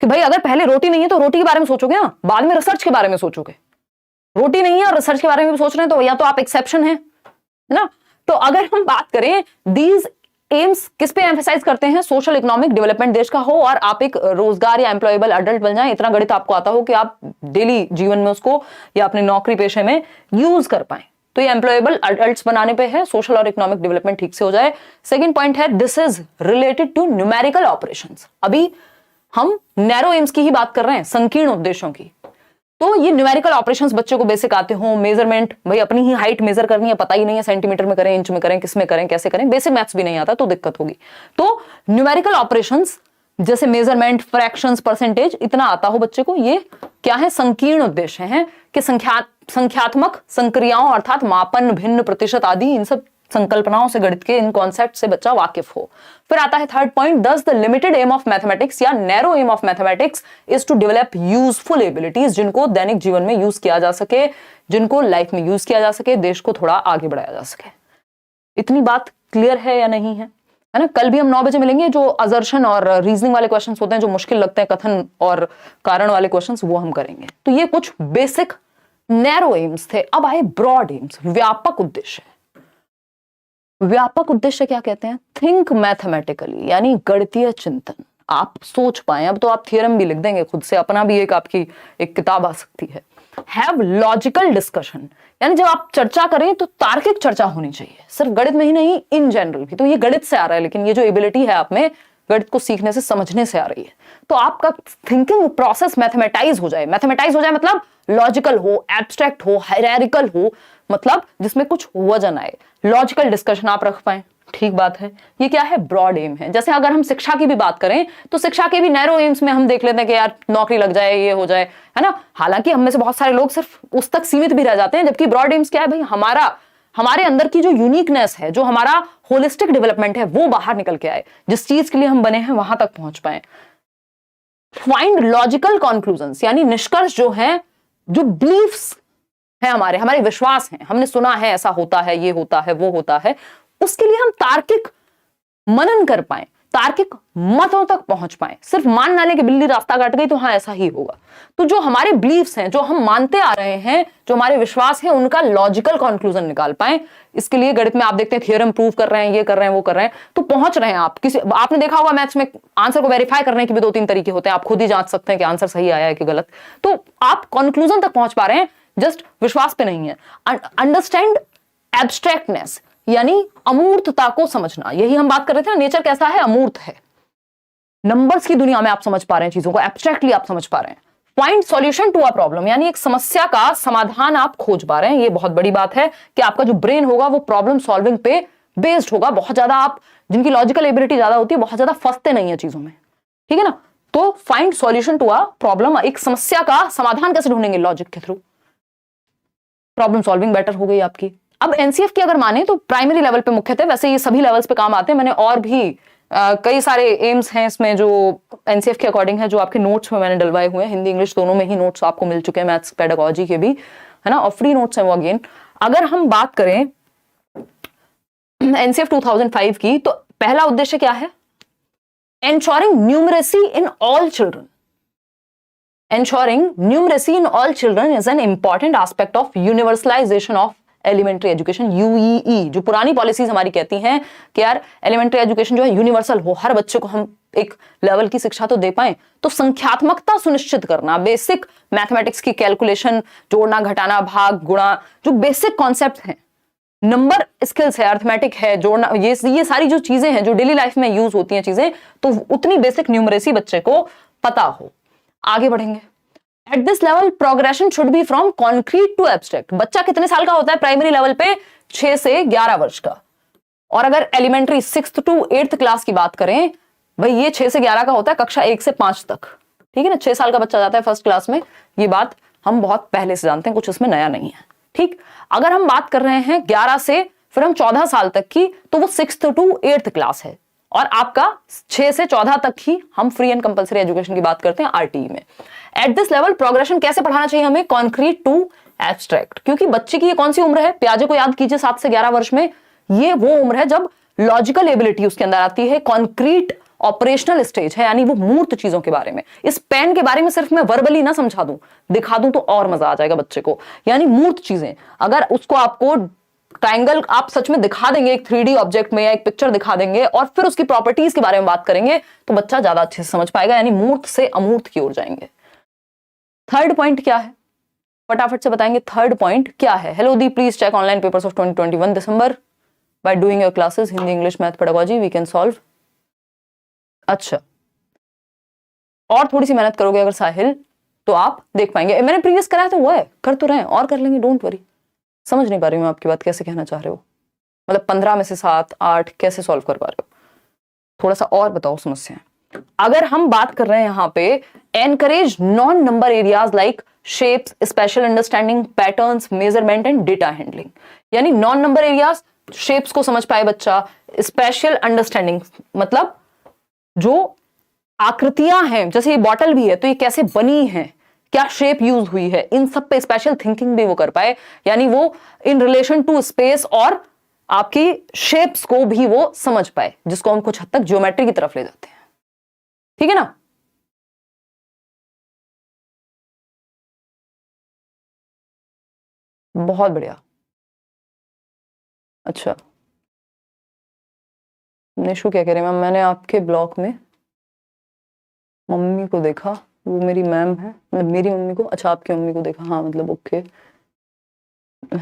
कि भाई अगर पहले रोटी नहीं है तो रोटी के बारे में सोचोगे ना, बाद में रिसर्च के बारे में सोचोगे। रोटी नहीं है और रिसर्च के बारे में भी सोच रहे हैं तो या तो आप एक्सेप्शन है ना। तो अगर हम बात करें, दीज एम्स किस पे एम्फसाइज करते हैं? सोशल इकोनॉमिक डेवलपमेंट देश का हो और आप एक रोजगार या एम्प्लॉयबल अडल्ट बन जाएं, इतना गणित आपको आता हो कि आप डेली जीवन में उसको या अपने नौकरी पेशे में यूज कर पाए। तो ये एम्प्लॉयबल अडल्ट्स बनाने पे है, सोशल और इकोनॉमिक डेवलपमेंट ठीक से हो जाए। सेकंड पॉइंट है, this is related to numerical operations. अभी हम नैरो एम्स की ही बात कर रहे हैं, संकीर्ण उद्देश्यों की। तो ये न्यूमेरिकल ऑपरेशंस बच्चे को बेसिक आते हो, मेजरमेंट, भाई अपनी ही हाइट मेजर करनी है, पता ही नहीं है सेंटीमीटर में करें, इंच में करें, किस में करें, कैसे करें, बेसिक मैथ्स भी नहीं आता तो दिक्कत होगी। तो न्यूमेरिकल ऑपरेशंस जैसे मेजरमेंट, फ्रैक्शंस, परसेंटेज, इतना आता हो बच्चे को, ये क्या है? संकीर्ण उद्देश्य है कि संख्यात्मक संक्रियाओं अर्थात मापन, भिन्न, प्रतिशत आदि, इन सब संकल्पनाओं से, गणित के इन कॉन्सेप्ट से बच्चा वाकिफ हो। फिर आता है third point, thus the limited aim of mathematics या narrow aim of mathematics is to develop useful abilities, जिनको दैनिक जीवन में यूज किया जा सके, जिनको लाइफ में यूज किया जा सके, देश को थोड़ा आगे बढ़ाया जा सके। इतनी बात क्लियर है या नहीं है? है ना। कल भी हम 9 बजे मिलेंगे, जो असर्शन और रीजनिंग वाले क्वेश्चंस होते हैं, जो मुश्किल लगते हैं, कथन और कारण वाले क्वेश्चंस, वो हम करेंगे। तो ये कुछ बेसिक नैरो एम्स थे। अब आए ब्रॉड एम्स, व्यापक उद्देश्य। व्यापक उद्देश्य क्या कहते हैं? थिंक मैथमेटिकली, यानी गणितीय चिंतन, आप सोच पाए। अब तो आप थियरम भी लिख देंगे खुद से, अपना भी एक आपकी एक किताब आ सकती है। हैव लॉजिकल डिस्कशन, यानी जब आप चर्चा करें तो तार्किक चर्चा होनी चाहिए, सिर्फ गणित में ही नहीं, इन जनरल भी। तो ये गणित से आ रहा है, लेकिन ये जो एबिलिटी है आप में, गणित को सीखने से, समझने से आ रही है। तो आपका थिंकिंग प्रोसेस मैथमेटाइज हो जाए। मैथमेटाइज हो जाए मतलब लॉजिकल हो, एब्स्ट्रैक्ट हो, हायरार्किकल हो, मतलब जिसमें कुछ वजन आए। लॉजिकल डिस्कशन आप रख पाए, ठीक बात है। ये क्या है? ब्रॉड एम है। जैसे अगर हम शिक्षा की भी बात करें तो शिक्षा के भी नैरो एम्स में हम देख लेते हैं कि यार नौकरी लग जाए, ये हो जाए, है ना। हालांकि हम में से बहुत सारे लोग सिर्फ उस तक सीमित भी रह जाते हैं, जबकि ब्रॉड एम्स क्या है भाई? हमारे अंदर की जो यूनिकनेस है, जो हमारा होलिस्टिक डेवलपमेंट है, वो बाहर निकल के आए, जिस चीज के लिए हम बने हैं वहां तक पहुंच पाए। फाइंड लॉजिकल कंक्लूजन्स, यानी निष्कर्ष जो है, जो बिलीफ्स है, हमारे विश्वास हैं, हमने सुना है ऐसा होता है, ये होता है, वो होता है, उसके लिए हम तार्किक मनन कर पाए, तार्किक मतों तक पहुंच पाए। सिर्फ मान ना ले कि बिल्ली रास्ता काट गई तो हाँ ऐसा ही होगा। तो जो हमारे बिलीफ्स हैं, जो हम मानते आ रहे हैं, जो हमारे विश्वास है, उनका लॉजिकल कंक्लूजन निकाल पाए। इसके लिए गणित में आप देखते हैं थियरम प्रूव कर रहे हैं, ये कर रहे हैं, वो कर रहे हैं, तो पहुंच रहे हैं आप। आपने देखा होगा मैथ्स में आंसर को वेरीफाई करने के भी 2-3 तरीके होते हैं, आप खुद ही जांच सकते हैं कि आंसर सही आया है कि गलत। तो आप कंक्लूजन तक पहुंच पा रहे हैं, जस्ट विश्वास पे नहीं है। अंडरस्टैंड एब्स्ट्रैक्टनेस, यानी अमूर्तता को समझना। यही हम बात कर रहे थे ना, नेचर कैसा है? अमूर्त है। नंबर्स की दुनिया में आप समझ पा रहे हैं चीजों को, एब्स्ट्रैक्टली आप समझ पा रहे हैं। Find solution to a problem, यानी एक समस्या का समाधान आप खोज पा रहे हैं। ये बहुत बड़ी बात है कि आपका जो ब्रेन होगा वो प्रॉब्लम सॉल्विंग पे बेस्ड होगा। बहुत ज्यादा आप, जिनकी लॉजिकल एबिलिटी ज्यादा होती है, बहुत ज्यादा फंसते नहीं है चीजों में, ठीक है ना। तो find solution to a problem, एक समस्या का समाधान कैसे ढूंढेंगे, लॉजिक के थ्रू। प्रॉब्लम सॉल्विंग बेटर हो गई आपकी। अब एनसीएफ की अगर माने तो प्राइमरी लेवल पे मुख्यतः, वैसे ये सभी लेवल्स पे काम आते हैं। मैंने और भी कई सारे एम्स हैं इसमें जो एनसीएफ के अकॉर्डिंग है, जो आपके नोट्स में मैंने डलवाए हुए हैं। हिंदी इंग्लिश दोनों में ही नोट्स आपको मिल चुके हैं, मैथ्स पेडागोजी के भी, है ना, और फ्री नोट्स हैं वो अगेन। अगर हम बात करें एनसीएफ 2005 की, तो पहला उद्देश्य क्या है, ensuring numeracy in all children. Ensuring numeracy in all children is an important aspect of universalization of elementary education, UEE. जो पुरानी पॉलिसीज हमारी कहती हैं कि यार एलिमेंट्री एजुकेशन जो है यूनिवर्सल हो, हर बच्चे को हम एक लेवल की शिक्षा तो दे पाएं। तो संख्यात्मकता सुनिश्चित करना, बेसिक मैथमेटिक्स की कैलकुलेशन, जोड़ना घटाना भाग गुणा, जो बेसिक कॉन्सेप्ट हैं, नंबर स्किल्स है, अर्थमेटिक है, जोड़ना, ये सारी जो चीजें हैं जो डेली लाइफ में यूज होती हैं चीजें, तो उतनी बेसिक न्यूमरेसी बच्चे को पता हो। आगे बढ़ेंगे। At this level progression should be from concrete to abstract. बच्चा कितने साल का होता है प्राइमरी लेवल पे, 6 से 11 वर्ष का। और अगर elementary 6th to 8th class की बात करें, भाई ये 6 से 11 का होता है, कक्षा 1 से 5 तक, ठीक है ना। 6 साल का बच्चा जाता है फर्स्ट क्लास में, ये बात हम बहुत पहले से जानते हैं, कुछ इसमें नया नहीं है, ठीक। अगर हम बात कर रहे हैं 11 से फिर हम 14 साल तक की, तो वो 6th to 8th क्लास है। और आपका 6 से 14 तक ही हम फ्री एंड कंपलसरी एजुकेशन की बात करते हैं आरटीई में। एट दिस लेवल प्रोग्रेशन कैसे पढ़ाना चाहिए हमें, कॉन्क्रीट टू एब्स्ट्रैक्ट। क्योंकि बच्चे की ये कौन सी उम्र है, प्याजे को याद कीजिए, 7 से 11 वर्ष में, ये वो उम्र है जब लॉजिकल एबिलिटी उसके अंदर आती है, कॉन्क्रीट ऑपरेशनल स्टेज है, यानी वो मूर्त चीजों के बारे में। इस पेन के बारे में सिर्फ मैं वर्बली ना समझा दूं, दिखा दूं तो और मजा आ जाएगा बच्चे को। यानी मूर्त चीजें, अगर उसको आपको ट्रायंगल आप सच में दिखा देंगे एक 3D ऑब्जेक्ट में, या एक पिक्चर दिखा देंगे और फिर उसकी प्रॉपर्टीज के बारे में बात करेंगे, तो बच्चा ज्यादा अच्छे से समझ पाएगा। यानी मूर्त से अमूर्त की ओर जाएंगे। थर्ड पॉइंट क्या है, फटाफट से बताएंगे। थर्ड पॉइंट क्या है, हेलो दी please check online papers of 2021 December by doing your classes Hindi English math pedagogy we can solve. अच्छा, और थोड़ी सी मेहनत करोगे अगर साहिल, तो आप देख पाएंगे। मैंने प्रीवियस कराया तो वो है, कर तो रहे हैं, और कर लेंगे, डोंट वरी। समझ नहीं पा रही हूँ आपकी बात, कैसे कहना चाह रहे हो, मतलब 15 में से 7 8 कैसे सॉल्व कर पा रहे हो, थोड़ा सा और बताओ समस्या। अगर हम बात कर रहे हैं यहाँ पे, encourage non number areas like shapes, special understanding, patterns, measurement and data handling. यानी नॉन नंबर एरियाज, शेप्स को समझ पाए बच्चा, स्पेशल अंडरस्टैंडिंग मतलब जो आकृतियां हैं, जैसे ये बॉटल भी है तो ये कैसे बनी है, क्या शेप यूज हुई है, इन सब पे स्पेशल थिंकिंग भी वो कर पाए। यानी वो इन रिलेशन टू स्पेस और आपकी शेप्स को भी वो समझ पाए, जिसको हम कुछ हद तक ज्योमेट्री की तरफ ले जाते हैं, ठीक है ना। बहुत बढ़िया। अच्छा, निशु क्या कह रहे हैं मैम, मैंने आपके ब्लॉग में मम्मी को देखा, वो मेरी मैम है, मतलब मेरी मम्मी को, अच्छा आपकी मम्मी को देखा, हाँ मतलब ओके।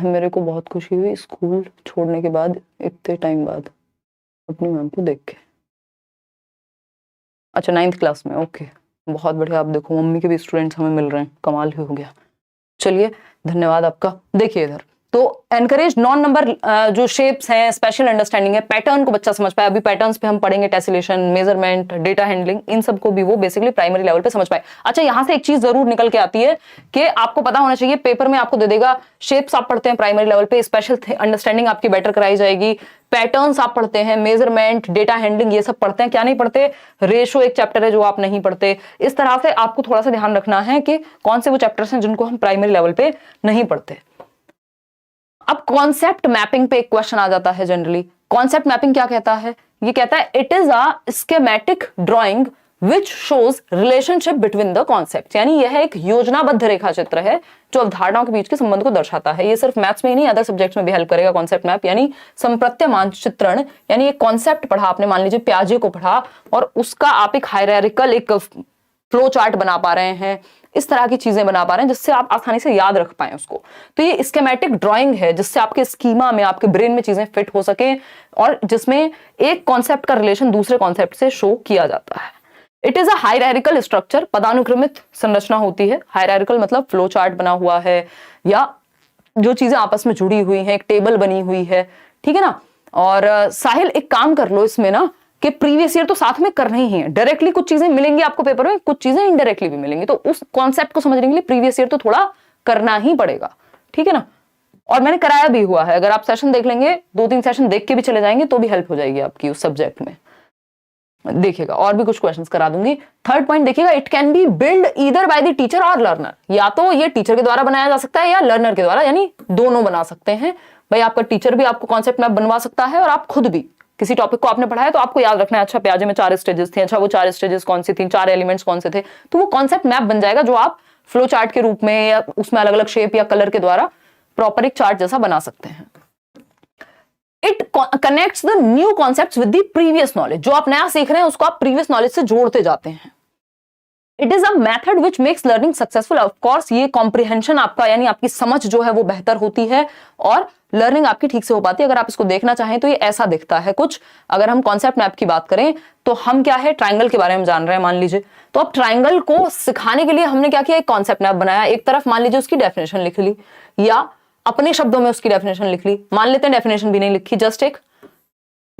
मेरे को बहुत खुशी हुई स्कूल छोड़ने के बाद, इतने टाइम बाद अपनी मैम को देख के। अच्छा 9th क्लास में, ओके बहुत बढ़िया। आप देखो मम्मी के भी स्टूडेंट्स हमें मिल रहे हैं, कमाल ही हो गया। चलिए धन्यवाद आपका। देखिए इधर तो एनकरेज नॉन नंबर जो शेप्स हैं, स्पेशल अंडरस्टैंडिंग है, पैटर्न को बच्चा समझ पाए। अभी पैटर्न्स पे हम पढ़ेंगे, टेसिलेशन, मेजरमेंट, डेटा हैंडलिंग, इन सब को भी वो बेसिकली प्राइमरी लेवल पे समझ पाए। अच्छा यहां से एक चीज जरूर निकल के आती है कि आपको पता होना चाहिए, पेपर में आपको दे देगा शेप्स आप पढ़ते हैं प्राइमरी लेवल पे, स्पेशल अंडरस्टैंडिंग आपकी बेटर कराई जाएगी, पैटर्न्स आप पढ़ते हैं, मेजरमेंट, डेटा हैंडलिंग ये सब पढ़ते हैं। क्या नहीं पढ़ते, रेशो एक चैप्टर है जो आप नहीं पढ़ते। इस तरह से आपको थोड़ा सा ध्यान रखना है कि कौन से वो चैप्टर्स हैं जिनको हम प्राइमरी लेवल पे नहीं पढ़ते। अब कॉन्सेप्ट मैपिंग पे एक क्वेश्चन आ जाता है जनरली। कॉन्सेप्ट मैपिंग क्या कहता है, ये कहता है it is a schematic drawing which shows relationship between the concept. यानी यह एक योजनाबद्ध रेखा चित्र है जो अवधारणाओं के बीच के संबंध को दर्शाता है। ये सिर्फ मैथ्स में ही नहीं, अदर सब्जेक्ट्स में भी हेल्प करेगा कॉन्सेप्ट मैप। यानी संप्रत्य मानचित्रण, यानी एक कॉन्सेप्ट पढ़ा आपने, मान लीजिए प्याजे को पढ़ा, और उसका आप एक हायरार्किकल एक फ्लो चार्ट बना पा रहे हैं, इस तरह की चीजें बना पा रहे हैं जिससे आप आसानी से याद रख पाए उसको। तो ये स्कीमेटिक ड्राइंग है जिससे आपके स्कीमा में, आपके ब्रेन में चीजें फिट हो सके, और जिसमें एक कॉन्सेप्ट का रिलेशन दूसरे कॉन्सेप्ट से शो किया जाता है। It is a hierarchical structure, पदानुक्रमित संरचना होती है। हायरार्किकल मतलब फ्लो चार्ट बना हुआ है या जो चीजें आपस में जुड़ी हुई हैं, एक टेबल बनी हुई है, ठीक है ना। और साहिल एक काम कर लो इसमें ना कि प्रीवियस ईयर तो साथ में करना ही है, डायरेक्टली कुछ चीजें मिलेंगी आपको पेपर में, कुछ चीजें इनडायरेक्टली भी मिलेंगी, तो उस कॉन्सेप्ट को समझने के लिए प्रीवियस ईयर तो थोड़ा करना ही पड़ेगा, ठीक है ना। और मैंने कराया भी हुआ है, अगर आप सेशन देख लेंगे, 2-3 सेशन देख के भी चले जाएंगे तो भी हेल्प हो जाएगी आपकी उस सब्जेक्ट में। देखिएगा और भी कुछ क्वेश्चंस करा दूंगी। थर्ड पॉइंट देखिएगा, it can be build either by the teacher और लर्नर, या तो ये टीचर के द्वारा बनाया जा सकता है या लर्नर के द्वारा, यानी दोनों बना सकते हैं। भाई आपका टीचर भी आपको कॉन्सेप्ट मैप बनवा सकता है और आप खुद भी, किसी टॉपिक को आपने पढ़ा है तो आपको याद रखना है, अच्छा प्याजे में 4 स्टेजेस थे, अच्छा वो 4 स्टेजेस कौन सी थी, 4 एलिमेंट्स कौन से थे, तो वो कॉन्सेप्ट मैप बन जाएगा जो आप फ्लो चार्ट के रूप में या उसमें अलग अलग शेप या कलर के द्वारा प्रॉपर एक चार्ट जैसा बना सकते हैं। It connects the new concepts with the previous knowledge, जो आप नया सीख रहे हैं उसको आप प्रीवियस नॉलेज से जोड़ते जाते हैं। It is a method which makes learning successful, of course ये कॉम्प्रिहेंशन आपका यानी आपकी समझ जो है वो बेहतर होती है और लर्निंग आपकी ठीक से हो पाती है। अगर आप इसको देखना चाहें तो ये ऐसा दिखता है कुछ। अगर हम कॉन्सेप्ट मैप की बात करें तो हम क्या है, ट्राइंगल के बारे में जान रहे हैं मान लीजिए, तो अब ट्राइंगल को सिखाने के लिए हमने क्या किया, एक कॉन्सेप्ट मैप बनाया। एक तरफ मान लीजिए उसकी डेफिनेशन लिख ली या अपने शब्दों में उसकी डेफिनेशन लिख ली, मान लेते हैं डेफिनेशन भी नहीं लिखी, जस्ट एक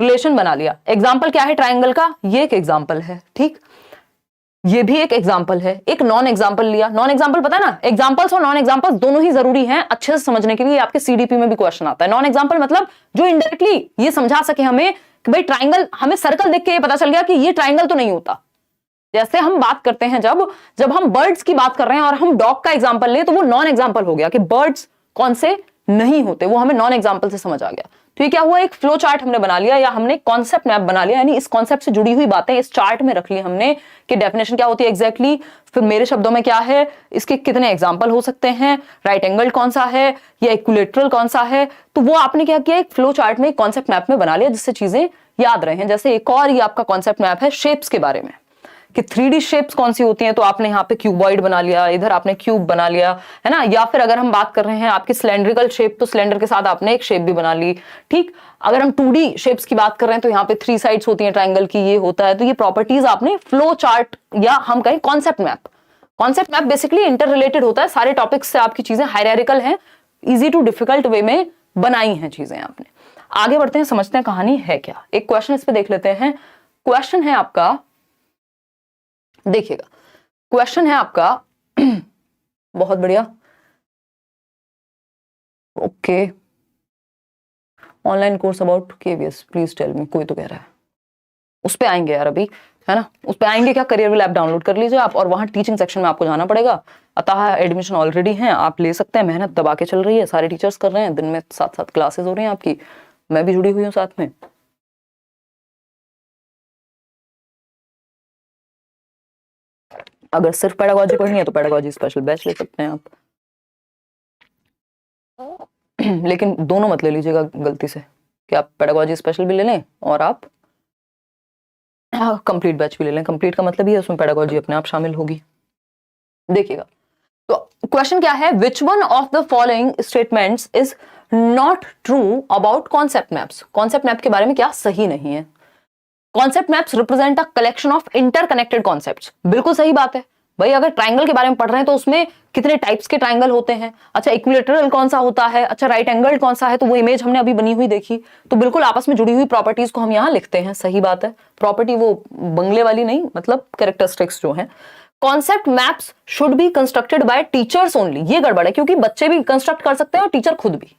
रिलेशन बना लिया। एग्जाम्पल क्या है ट्राइंगल का, ये एक एग्जाम्पल है, ठीक, ये भी एक एग्जाम्पल है। एक नॉन एग्जाम्पल लिया, नॉन एग्जाम्पल पता है ना, एग्जाम्पल्स और नॉन एग्जाम्पल्स दोनों ही जरूरी हैं अच्छे से समझने के लिए, आपके सीडीपी में भी क्वेश्चन आता है। नॉन एग्जाम्पल मतलब जो इनडायरेक्टली ये समझा सके हमें कि भाई ट्राइंगल, हमें सर्कल देख के ये पता चल गया कि ये ट्राइंगल तो नहीं होता। जैसे हम बात करते हैं जब हम बर्ड्स की बात कर रहे हैं और हम डॉग का एग्जाम्पल ले, तो वो नॉन एग्जाम्पल हो गया कि बर्ड्स कौन से नहीं होते, वो हमें नॉन एग्जाम्पल से समझ आ गया। तो ये क्या हुआ, एक फ्लो चार्ट हमने बना लिया या हमने कॉन्सेप्ट मैप बना लिया, यानी इस कॉन्सेप्ट से जुड़ी हुई बातें इस चार्ट में रख ली हमने कि डेफिनेशन क्या होती है एग्जैक्टली, फिर मेरे शब्दों में क्या है, इसके कितने एग्जाम्पल हो सकते हैं, राइट एंगल कौन सा है या इक्विलेटरल कौन सा है, तो वो आपने क्या किया, एक फ्लो चार्ट में कॉन्सेप्ट मैप में बना लिया जिससे चीजें याद रहे। जैसे एक और ये आपका कॉन्सेप्ट मैप है शेप्स के बारे में कि 3D शेप्स कौन सी होती हैं, तो आपने यहाँ पे क्यूबॉइड बना लिया, इधर आपने क्यूब बना लिया, है ना। या फिर अगर हम बात कर रहे हैं आपकी सिलेंड्रिकल शेप, तो सिलेंडर के साथ आपने एक शेप भी बना ली, ठीक। अगर हम 2D शेप्स की बात कर रहे हैं तो यहाँ पे 3 साइड्स होती हैं ट्राइंगल की, ये होता है। तो ये प्रॉपर्टीज आपने फ्लो चार्ट या हम कहें concept map basically inter related होता है, सारे टॉपिक्स से आपकी चीजें हायरार्किकल हैं, इजी टू डिफिकल्ट वे में बनाई हैं चीजें आपने। आगे बढ़ते हैं, समझते हैं कहानी है क्या। एक क्वेश्चन इस पे देख लेते हैं। क्वेश्चन है आपका, देखिएगा क्वेश्चन है आपका बहुत बढ़िया, okay, online course about KVS please tell me, कोई तो कह रहा है। उस पे आएंगे यार अभी, है ना, उस पे आएंगे क्या, करियर विल ऐप डाउनलोड कर लीजिए आप और वहां टीचिंग सेक्शन में आपको जाना पड़ेगा। अतः एडमिशन ऑलरेडी है, आप ले सकते हैं, मेहनत दबा के चल रही है, सारे टीचर्स कर रहे हैं, दिन में 7-7 क्लासेस हो रही हैं आपकी, मैं भी जुड़ी हुई हूँ साथ में। अगर सिर्फ पेडागोजी पढ़नी है तो पेडागोजी स्पेशल बैच ले सकते हैं आप, लेकिन दोनों मत ले लीजिएगा गलती से कि आप पेडागोजी स्पेशल भी ले लें और आप कंप्लीट बैच भी ले लें। कंप्लीट का मतलब ही है उसमें पेडागोजी अपने आप शामिल होगी। देखिएगा तो क्वेश्चन क्या है, which one of the following statements is not true about concept maps. Concept map के बारे में क्या सही नहीं है। Concept maps represent a collection of interconnected concepts, बिल्कुल सही बात है भाई। अगर ट्राइंगल के बारे में पढ़ रहे हैं तो उसमें कितने टाइप्स के ट्राइंगल होते हैं, अच्छा इक्विलेटरल कौन सा होता है, अच्छा राइट एंगल कौन सा है, तो वो इमेज हमने अभी बनी हुई देखी, तो बिल्कुल आपस में जुड़ी हुई प्रॉपर्टीज को हम यहाँ लिखते हैं, सही बात है। प्रॉपर्टी वो बंगले वाली नहीं, मतलब कैरेक्टरिस्टिक्स जो है। Concept maps should be constructed by teachers only, ये गड़बड़ है, क्योंकि बच्चे भी कंस्ट्रक्ट कर सकते हैं और टीचर खुद भी।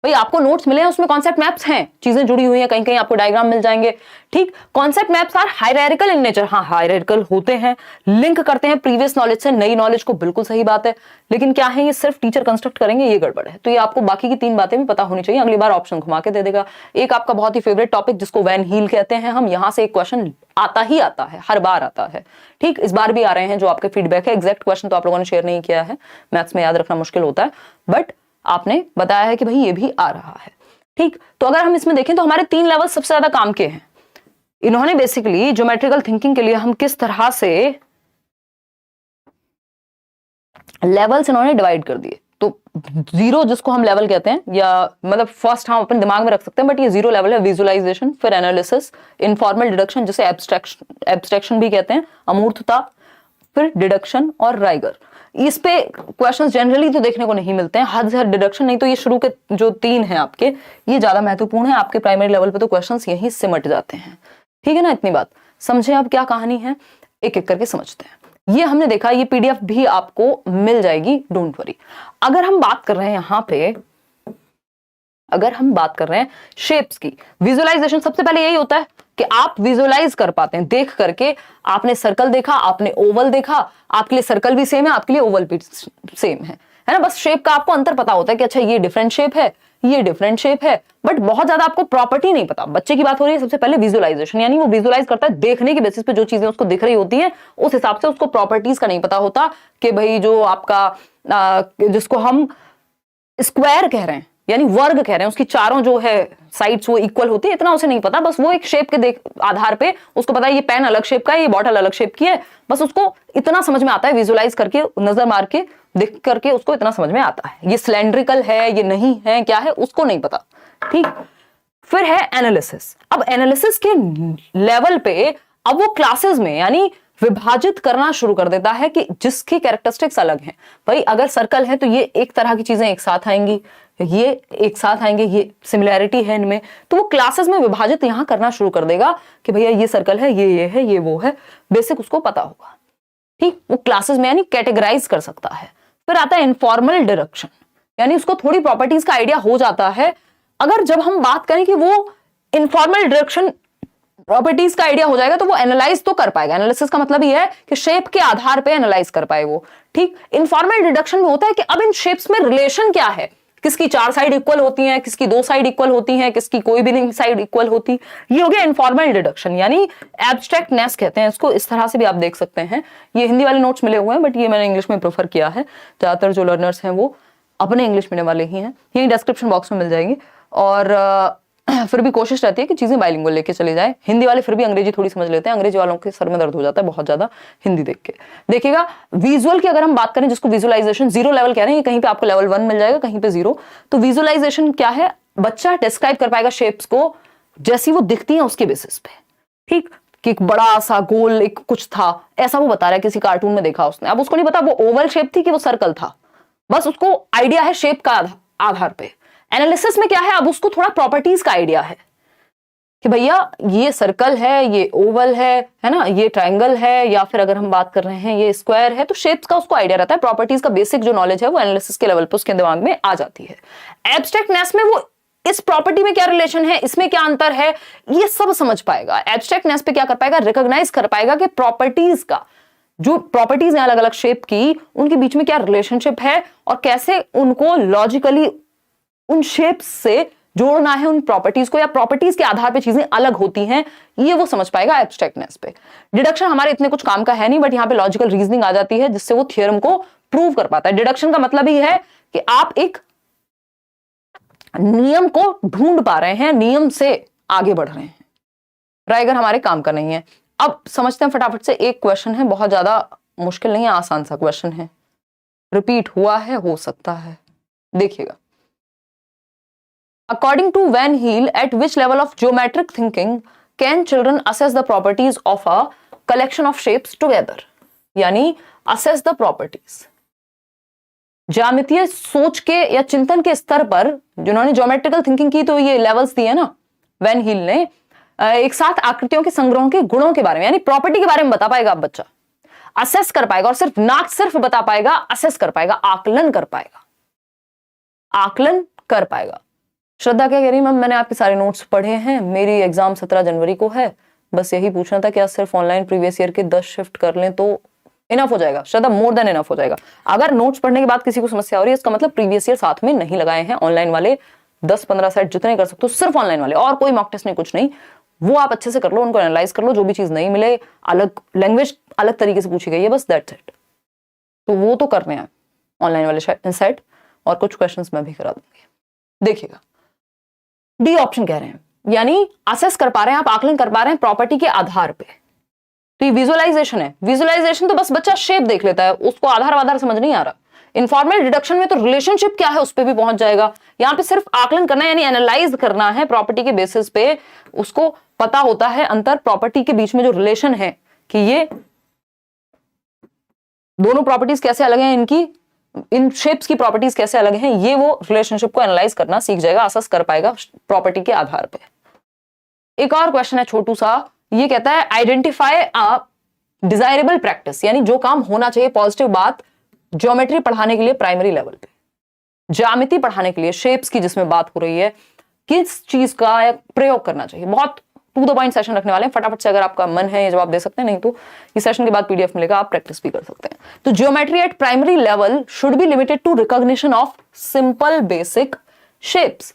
भाई आपको नोट्स मिले हैं उसमें कॉन्सेप्ट मैप्स हैं, चीजें जुड़ी हुई हैं, कहीं कहीं आपको डायग्राम मिल जाएंगे, ठीक। Concept maps are hierarchical in nature, हाँ हायरार्किकल होते हैं, लिंक करते हैं प्रीवियस नॉलेज से नई नॉलेज को, बिल्कुल सही बात है। लेकिन क्या है, ये सिर्फ टीचर कंस्ट्रक्ट करेंगे, ये गड़बड़ है। तो ये आपको बाकी की 3 बातें भी पता होनी चाहिए, अगली बार ऑप्शन घुमा के दे देगा। एक आपका बहुत ही फेवरेट टॉपिक जिसको वैन हील कहते हैं हम, यहाँ से एक क्वेश्चन आता ही आता है, हर बार आता है, ठीक। इस बार भी आ रहे हैं जो आपके फीडबैक है। एग्जैक्ट क्वेश्चन तो आप लोगों ने शेयर नहीं किया है, मैथ्स में याद रखना मुश्किल होता है, बट आपने बताया है कि भाई ये भी आ रहा है, ठीक। तो अगर हम इसमें देखें तो हमारे 3 लेवल सबसे ज्यादा काम के हैं। इन्होंने बेसिकली ज्योमेट्रिकल थिंकिंग के लिए हम किस तरह से लेवल्स इन्होंने डिवाइड कर दिए, तो जीरो जिसको हम लेवल कहते हैं, या मतलब फर्स्ट हम अपने दिमाग में रख सकते हैं, बट ये जीरो लेवल है। विजुअलाइजेशन, फिर एनालिसिस, इनफॉर्मल डिडक्शन जिसे एब्स्ट्रैक्शन भी कहते हैं, अमूर्तता, फिर डिडक्शन और राइगर। इस पे क्वेश्चंस जनरली तो देखने को नहीं मिलते हैं, हद से हद डिडक्शन, नहीं तो ये शुरू के जो 3 हैं आपके, ये ज्यादा महत्वपूर्ण है। आपके प्राइमरी लेवल पे तो क्वेश्चंस यहीं सिमट जाते हैं। ठीक है ना, इतनी बात समझे। अब क्या कहानी है, एक एक करके समझते हैं। ये हमने देखा, ये पीडीएफ भी आपको मिल जाएगी, डोंट वरी। अगर हम बात कर रहे हैं यहां पे, अगर हम बात कर रहे हैं शेप्स की, विजुअलाइजेशन सबसे पहले यही होता है कि आप विजुअलाइज कर पाते हैं देख करके। आपने सर्कल देखा, आपने ओवल देखा, आपके लिए सर्कल भी सेम है, आपके लिए ओवल भी सेम है ना। बस शेप का आपको अंतर पता होता है कि अच्छा ये डिफरेंट शेप है, ये डिफरेंट शेप है, बट बहुत ज्यादा आपको प्रॉपर्टी नहीं पता। बच्चे की बात हो रही है सबसे पहले विजुअलाइजेशन, यानी वो विजुअलाइज करता है देखने के बेसिस पे, जो चीजें उसको दिख रही होती हैं उस हिसाब से, उसको प्रॉपर्टीज का नहीं पता होता कि भाई जो आपका जिसको हम स्क्वायर कह रहे हैं यानी वर्ग कह रहे हैं, उसकी चारों जो है साइड्स वो इक्वल होती है, इतना उसे नहीं पता। बस वो एक शेप के आधार पे उसको पता है ये पेन अलग शेप का है, ये बॉटल अलग शेप की है, बस उसको इतना समझ में आता है, विजुअलाइज करके, नजर मार के, देख करके उसको इतना समझ में आता है। ये सिलेंड्रिकल है, ये नहीं है, क्या है उसको नहीं पता। ठीक, फिर है एनालिसिस। अब एनालिसिस के लेवल पे अब वो क्लासेस में यानी विभाजित करना शुरू कर देता है कि जिसकी कैरेक्टरिस्टिक्स अलग हैं। भाई अगर सर्कल है तो ये एक तरह की चीजें एक साथ आएंगी, ये एक साथ आएंगे, ये सिमिलैरिटी है इनमें, तो वो क्लासेस में विभाजित यहां करना शुरू कर देगा कि भैया ये सर्कल है, ये है, ये वो है, बेसिक उसको पता होगा। ठीक, वो क्लासेस में यानी कैटेगराइज कर सकता है। फिर आता है इनफॉर्मल डिडक्शन, यानी उसको थोड़ी प्रॉपर्टीज का आइडिया हो जाता है। अगर जब हम बात करें कि वो इनफॉर्मल डिडक्शन प्रॉपर्टीज का आइडिया हो जाएगा तो वो एनालाइज तो कर पाएगा। एनालिसिस का मतलब ये है कि शेप के आधार पे एनालाइज कर पाए वो। ठीक, इनफॉर्मल डिडक्शन में होता है कि अब इन शेप्स में रिलेशन क्या है, किसकी 4 साइड इक्वल होती हैं, किसकी 2 साइड इक्वल होती हैं, किसकी कोई भी नहीं साइड इक्वल होती। ये हो गया इनफॉर्मल डिडक्शन, यानी एब्स्ट्रैक्टनेस कहते हैं इसको। इस तरह से भी आप देख सकते हैं। ये हिंदी वाले नोट्स मिले हुए हैं, बट ये मैंने इंग्लिश में प्रेफर किया है। ज्यादातर जो लर्नर्स हैं वो अपने इंग्लिश मीडियम वाले ही हैं, यही डिस्क्रिप्शन बॉक्स में मिल जाएंगे। और फिर भी कोशिश रहती है कि चीजें बाइलिंगुअल लेके चले जाए। हिंदी वाले फिर भी अंग्रेजी थोड़ी समझ लेते हैं, अंग्रेजी वालों के सर में दर्द हो जाता है बहुत ज्यादा हिंदी देख के। देखिएगा विजुअल की अगर हम बात करें, जिसको विजुअलाइजेशन जीरो लेवल कह रहे हैं, ये कहीं पे आपको लेवल 1 मिल जाएगा, कहीं पे 0। तो विजुअलाइजेशन क्या है, बच्चा डिस्क्राइब कर पाएगा शेप्स को जैसी वो दिखती है उसके बेसिस पे। ठीक, कि एक बड़ा सा गोल एक कुछ था, ऐसा वो बता रहा है, किसी कार्टून में देखा उसने। अब उसको नहीं पता वो ओवल शेप थी कि वो सर्कल था, बस उसको आइडिया है शेप का आधार पे। एनालिसिस में क्या है, अब उसको थोड़ा प्रॉपर्टीज का आइडिया है कि भैया ये सर्कल है, ये ओवल है ना, ये ट्रायंगल है, या फिर अगर हम बात कर रहे हैं ये स्क्वायर है, तो शेप्स का उसको आइडिया रहता है। प्रॉपर्टीज का बेसिक जो नॉलेज है वो एनालिसिस के लेवल पे उसके दिमाग में आ जाती है। एब्स्ट्रैक्टनेस में वो इस प्रॉपर्टी में क्या रिलेशन है, इसमें क्या अंतर है, ये सब समझ पाएगा। एब्स्ट्रैक्टनेस पे क्या कर पाएगा, रिकॉग्नाइज कर पाएगा कि प्रॉपर्टीज का, जो प्रॉपर्टीज हैं अलग अलग शेप की, उनके बीच में क्या रिलेशनशिप है और कैसे उनको लॉजिकली उन शेप्स से जोड़ना है उन प्रॉपर्टीज को, या प्रॉपर्टीज के आधार पे चीजें अलग होती हैं, ये वो समझ पाएगा एब्स्ट्रैक्टनेस पे। डिडक्शन हमारे इतने कुछ काम का है नहीं, बट यहां पे लॉजिकल रीजनिंग आ जाती है जिससे वो थ्योरम को प्रूव कर पाता है। डिडक्शन का मतलब ही है कि आप एक नियम को ढूंढ पा रहे हैं, नियम से आगे बढ़ रहे हैं। राइगर हमारे काम का नहीं है। अब समझते हैं फटाफट से। एक क्वेश्चन है, बहुत ज्यादा मुश्किल नहीं है, आसान सा क्वेश्चन है, रिपीट हुआ है, हो सकता है, देखिएगा। According to Van Heel, at which level of geometric thinking can children assess the properties of a collection of shapes together? यानी assess the properties. ज्यामितीय सोच के या चिंतन के स्तर पर जिन्होंने ज्योमेट्रिकल थिंकिंग की, तो ये लेवल्स दिए ना वैन हील ने, एक साथ आकृतियों के संग्रहों के गुणों के बारे में यानी प्रॉपर्टी के बारे में बता पाएगा। अब बच्चा असेस कर पाएगा, और सिर्फ ना सिर्फ बता पाएगा, असेस कर पाएगा, आकलन कर पाएगा, आकलन कर पाएगा। श्रद्धा क्या कह रही, मैम मैंने आपके सारे नोट्स पढ़े हैं, मेरी एग्जाम 17 जनवरी को है, बस यही पूछना था, क्या सिर्फ ऑनलाइन प्रीवियस ईयर के 10 शिफ्ट कर लें तो इनफ हो जाएगा? श्रद्धा, मोर देन इनफ हो जाएगा। अगर नोट्स पढ़ने के बाद किसी को समस्या हो रही है, इसका मतलब प्रीवियस ईयर साथ में नहीं लगाए हैं। ऑनलाइन वाले 10-15 सेट जितने कर सकते हो, सिर्फ ऑनलाइन वाले, और कोई मॉक टेस्ट नहीं, कुछ नहीं, वो आप अच्छे से कर लो, उनको एनालाइज कर लो, जो भी चीज नहीं मिले, अलग लैंग्वेज अलग तरीके से पूछी गई है, बस दैट्स इट। तो वो तो करने हैं ऑनलाइन वाले सेट, और कुछ क्वेश्चंस मैं भी करा दूंगी। देखिएगा डी ऑप्शन कह रहे हैं, यानी असेस कर पा रहे हैं आप, आकलन कर पा रहे हैं प्रॉपर्टी के आधार पे। तो ये विजुअलाइजेशन है। विजुअलाइजेशन तो बस बच्चा शेप देख लेता है, उसको आधार समझ नहीं आ रहा। इनफॉर्मल डिडक्शन में तो रिलेशनशिप क्या है उस पर भी पहुंच जाएगा। यहाँ पे सिर्फ आकलन करना है, यानी एनालाइज करना है प्रॉपर्टी के बेसिस पे, उसको पता होता है अंतर प्रॉपर्टी के बीच में जो रिलेशन है कि ये दोनों प्रॉपर्टीज कैसे अलग हैं, इनकी इन शेप्स की प्रॉपर्टीज कैसे अलग हैं, ये वो रिलेशनशिप को एनालाइज करना सीख जाएगा, असेस कर पाएगा प्रॉपर्टी के आधार पे। एक और क्वेश्चन है छोटू सा, ये कहता है आइडेंटिफाई अ डिजायरेबल प्रैक्टिस, यानी जो काम होना चाहिए पॉजिटिव बात ज्योमेट्री पढ़ाने के लिए प्राइमरी लेवल पे, ज्यामिति पढ़ाने के लिए शेप्स की जिसमें बात हो रही है, किस चीज का प्रयोग करना चाहिए। बहुत टू द पॉइंट सेशन रखने वाले हैं, फटाफट से अगर आपका मन है ये जवाब दे सकते हैं, नहीं तो इस सेशन के बाद पीडीएफ मिलेगा, आप प्रैक्टिस भी कर सकते हैं। तो geometry at primary level should be limited to recognition of simple basic shapes.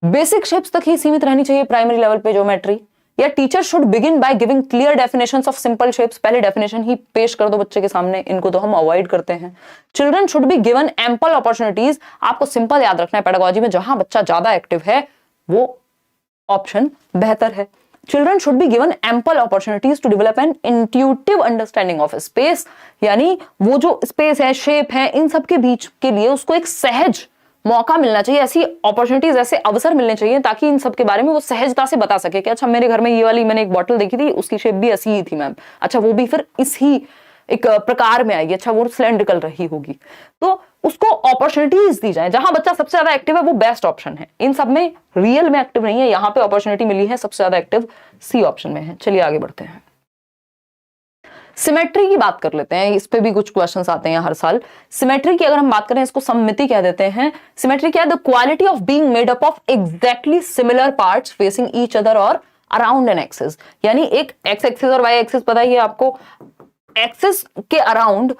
Basic shapes तक ही सीमित रहनी चाहिए प्राइमरी लेवल पे ज्योमेट्री, या teacher should begin by giving clear definitions of simple shapes. पहले डेफिनेशन ही पेश कर दो बच्चे के सामने, इनको तो हम अवॉइड करते हैं। Children should be given ample opportunities, आपको सिंपल याद रखना है पेडागोजी में, जहां बच्चा ज्यादा एक्टिव है वो ऑप्शन बेहतर है। Children should be given ample opportunities to develop an intuitive understanding of space, यानी वो जो स्पेस है, शेप है, इन सब के बीच के लिए उसको एक सहज मौका मिलना चाहिए, ऐसी अपॉर्चुनिटीज, ऐसे अवसर मिलने चाहिए ताकि इन सब के बारे में वो सहजता से बता सके कि अच्छा मेरे घर में ये वाली मैंने एक बॉटल देखी थी, उसकी शेप भी ऐसी ही थी मैम, अच्छा वो भी फिर इस ही एक प्रकार में आएगी, अच्छा वो सिलेंड्रिकल रही होगी। तो उसको अपॉर्चुनिटीज दी जाए, जहां बच्चा सबसे ज्यादा एक्टिव है वो बेस्ट ऑप्शन है। इन सब में रियल में एक्टिव नहीं है, यहां पे अपॉर्चुनिटी मिली है, सबसे ज्यादा एक्टिव सी ऑप्शन में है। चलिए आगे बढ़ते हैं, सिमेट्री की बात कर लेते हैं, इस पे भी कुछ क्वेश्चंस आते हैं हर साल। सिमेट्री की अगर हम बात करें, इसको सममिति कह देते हैं। सिमेट्री क्या है? The quality of being made up of exactly similar parts facing each other और अराउंड एन एक्सिस, यानी एक एक्स एक्सिस और वाई एक्सिस पता ही है आपको, एक्सिस के अराउंड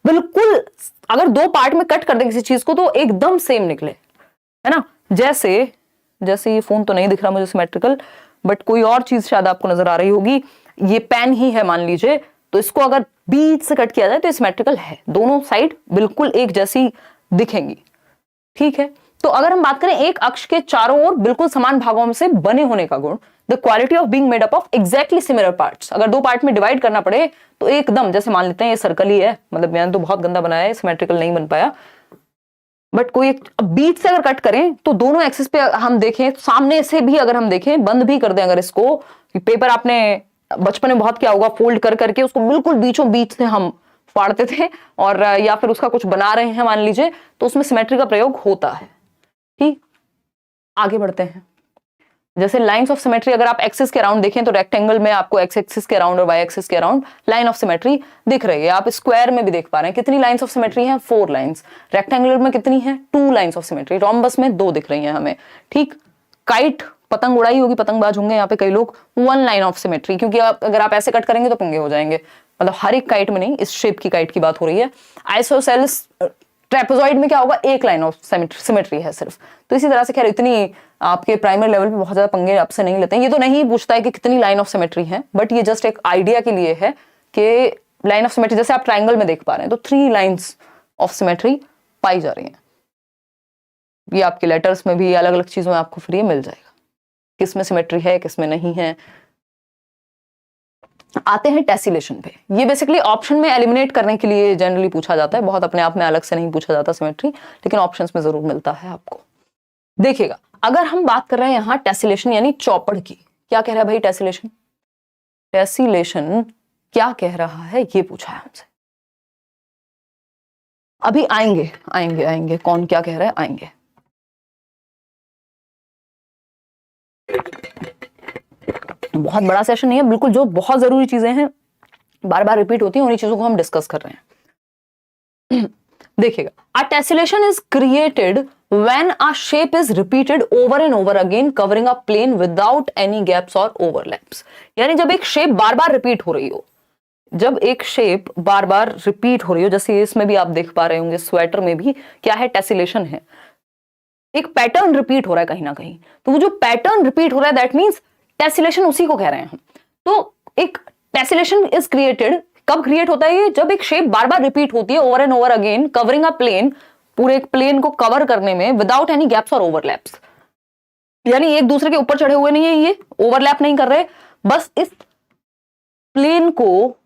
बिल्कुल अगर दो पार्ट में कट कर दे किसी चीज को तो एकदम सेम निकले, है ना। जैसे ये फोन तो नहीं दिख रहा मुझे सिमेट्रिकल, बट कोई और चीज शायद आपको नजर आ रही होगी, ये पेन ही है मान लीजिए, तो इसको अगर बीच से कट किया जाए तो सिमेट्रिकल है, दोनों साइड बिल्कुल एक जैसी दिखेंगी, ठीक है। तो अगर हम बात करें एक अक्ष के चारों ओर बिल्कुल समान भागों से बने होने का गुण, the quality of being made up of exactly similar parts, अगर दो पार्ट में डिवाइड करना पड़े तो एकदम, जैसे मान लेते हैं ये सर्कल ही है, मतलब मैंने तो बहुत गंदा बनाया है, सिमेट्रिकल नहीं बन पाया, बट कोई एक बीच से अगर कट करें तो दोनों एक्सिस पे हम देखें, सामने से भी अगर हम देखें, बंद भी कर दें अगर इसको, पेपर आपने बचपन में बहुत क्या होगा, फोल्ड कर करके उसको बिल्कुल बीचों बीच से हम फाड़ते थे, और या फिर उसका कुछ बना रहे हैं मान लीजिए, तो उसमें सिमेट्री का प्रयोग होता है। ठीक, आगे बढ़ते हैं। जैसे लाइंस ऑफ सिमेट्री अगर आप एक्सिस के अराउंड देखें तो रेक्टेंगल में आपको एक्स एक्सिस के अराउंड और वाई एक्सिस के अराउंड लाइन ऑफ सिमेट्री दिख रही है। आप स्क्वायर में भी देख पा रहे हैं कितनी लाइंस ऑफ सिमेट्री हैं, 4 लाइंस। रेक्टेंगुलर में कितनी है, 2 लाइंस ऑफ सिमेट्री। रोम्बस में 2 दिख रही हैं हमें। ठीक, काइट पतंग उड़ाई होगी, पतंगबाज होंगे यहाँ पे कई लोग, 1 लाइन ऑफ सिमेट्री, क्योंकि अगर आप ऐसे कट करेंगे तो पंगे हो जाएंगे, मतलब हर एक काइट में नहीं, इस शेप की काइट की बात हो रही है। आइसोसेल्स ट्रेपेजॉइड में क्या होगा, 1 लाइन ऑफ सिमेट्री है सिर्फ। तो इसी तरह से खैर इतनी आपके प्राइमरी लेवल पे बहुत ज्यादा पंगे आपसे नहीं लेते हैं। ये तो नहीं पूछता है कि कितनी लाइन ऑफ सिमेट्री है, बट ये जस्ट एक आइडिया के लिए है कि लाइन ऑफ सिमेट्री, जैसे आप ट्राइंगल में देख पा रहे हैं तो 3 लाइंस ऑफ सिमेट्री पाई जा रही हैं। ये आपके लेटर्स में भी अलग अलग चीजों में आपको फ्री मिल जाएगा, किस में सिमेट्री है किस में नहीं है। आते हैं टेसिलेशन पे। ये बेसिकली ऑप्शन में एलिमिनेट करने के लिए जनरली पूछा जाता है, बहुत अपने आप में अलग से नहीं पूछा जाता सिमेट्री, लेकिन ऑप्शंस में जरूर मिलता है आपको। देखिएगा, अगर हम बात कर रहे हैं यहाँ टेसिलेशन यानी चौपड़ की, क्या कह रहा है भाई टेसिलेशन? टेसिलेशन क्या कह रहा है ये पूछा है हमसे। अभी आएंगे कौन क्या कह रहा है, आएंगे। बहुत बड़ा सेशन नहीं है, बिल्कुल जो बहुत जरूरी चीजें हैं बार बार रिपीट होती हैं उन्हीं चीजों को हम डिस्कस कर रहे हैं। देखिएगा, a tessellation is created when a shape is repeated over and over again covering a plane without any gaps और ओवरलैप्स। यानी जब एक शेप बार बार रिपीट हो रही हो, जब एक शेप बार बार रिपीट हो रही हो, जैसे इसमें भी आप देख पा रहे होंगे, स्वेटर में भी क्या है, टेसिलेशन है, एक पैटर्न रिपीट हो रहा है कहीं ना कहीं। तो वो जो पैटर्न रिपीट हो रहा है दैट मींस टेसिलेशन, उसी को कह रहे हैं हम। तो एक टेसिलेशन इज क्रिएटेड, कब क्रिएट होता है ये, जब एक शेप बार बार रिपीट होती है over and over again covering a plane, पूरे एक प्लेन को कवर करने में, विदाउट एनी गैप्स और ओवरलैप्स। यानी एक दूसरे के ऊपर चढ़े हुए नहीं है, ये ओवरलैप नहीं कर रहे, बस इस प्लेन को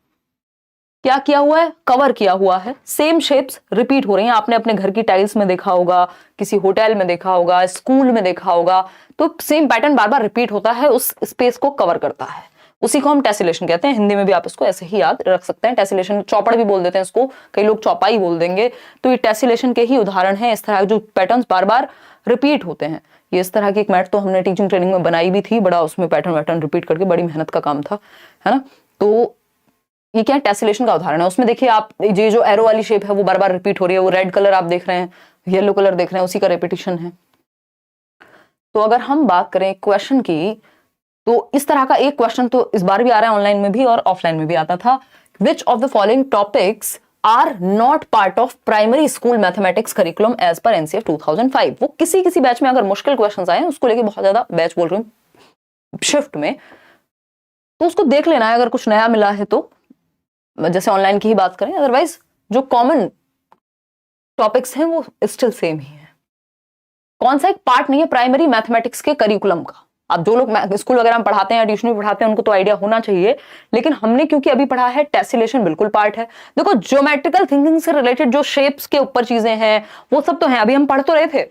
क्या किया हुआ है, कवर किया हुआ है, सेम शेप्स रिपीट हो रही हैं। आपने अपने घर की टाइल्स में देखा होगा, किसी होटल में देखा होगा, स्कूल में देखा होगा, तो सेम पैटर्न बार बार रिपीट होता है, उस स्पेस को कवर करता है। उसी को हम टेसिलेशन कहते हैं। हिंदी में भी आप इसको ऐसे ही याद रख सकते हैं, टेसिलेशन। चौपड़ भी बोल देते हैं इसको, कई लोग चौपाई बोल देंगे। तो ये टेसिलेशन के ही उदाहरण है, इस तरह जो पैटर्न्स बार बार रिपीट होते हैं। ये इस तरह की एक मैट तो हमने टीचिंग ट्रेनिंग में बनाई भी थी, बड़ा उसमें पैटर्न रिपीट करके, बड़ी मेहनत का काम था, है ना। तो ये क्या टेसिलेशन का उदाहरण है। उसमें देखिए आप, ये जो एरो वाली शेप है वो बार बार रिपीट हो रही है, वो रेड कलर आप देख रहे हैं, येलो कलर देख रहे हैं, उसी का रेपिटेशन है। तो अगर हम बात करें क्वेश्चन की, तो इस तरह का एक क्वेश्चन तो इस बार भी आ रहा है, ऑनलाइन में भी और ऑफलाइन में भी आता था। Which of the following topics are not part of primary school mathematics curriculum as per NCF 2005। वो किसी किसी बैच में अगर मुश्किल क्वेश्चंस आए, उसको लेके बहुत ज्यादा बैच बोल रही हूँ शिफ्ट में, तो उसको देख लेना है अगर कुछ नया मिला है तो, जैसे ऑनलाइन की ही बात करें। अदरवाइज जो कॉमन टॉपिक्स हैं वो स्टिल सेम ही है। कौन सा एक पार्ट नहीं है प्राइमरी मैथमेटिक्स के करिकुलम का। अब जो लोग स्कूल वगैरह में पढ़ाते हैं, ट्यूशन में पढ़ाते हैं, उनको तो आइडिया होना चाहिए, लेकिन हमने क्योंकि अभी पढ़ा है, टेसिलेशन बिल्कुल पार्ट है। देखो ज्योमेट्रिकल थिंकिंग से रिलेटेड जो शेप्स के ऊपर चीजें हैं वो सब तो हैं, अभी हम पढ़ तो रहे थे।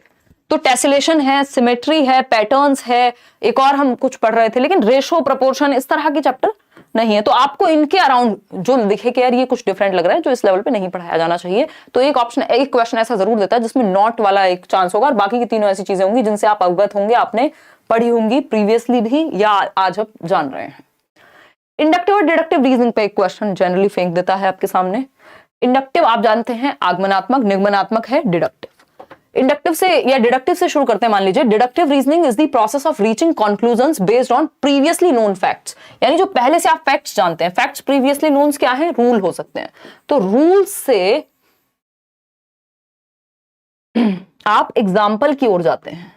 तो टेसिलेशन है, सिमेट्री है, पैटर्न्स है, एक और हम कुछ पढ़ रहे थे, लेकिन रेशो, प्रपोर्शन, इस तरह के चैप्टर नहीं है। तो आपको इनके अराउंड जो दिखे कि यार ये कुछ डिफरेंट लग रहा है, जो इस लेवल पे नहीं पढ़ाया जाना चाहिए, तो एक ऑप्शन, एक क्वेश्चन ऐसा जरूर देता है जिसमें नॉट वाला एक चांस होगा, और बाकी की तीनों ऐसी चीजें होंगी जिनसे आप अवगत होंगे, आपने पढ़ी होंगी प्रीवियसली भी या आज आप जान रहे हैं। इंडक्टिव और डिडक्टिव रीजनिंग पे एक क्वेश्चन जनरली फेंक देता है आपके सामने। इंडक्टिव आप जानते हैं आगमनात्मक, निगमनात्मक है डिडक्टिव। इंडक्टिव से या डिडक्टिव से शुरू करते हैं। मान लीजिए deductive reasoning is the process of reaching conclusions based on previously known facts, यानी जो पहले से आप फैक्ट्स जानते हैं। फैक्ट्स प्रीवियसली नोन क्या है, रूल हो सकते हैं। तो रूल से आप एग्जाम्पल की ओर जाते हैं,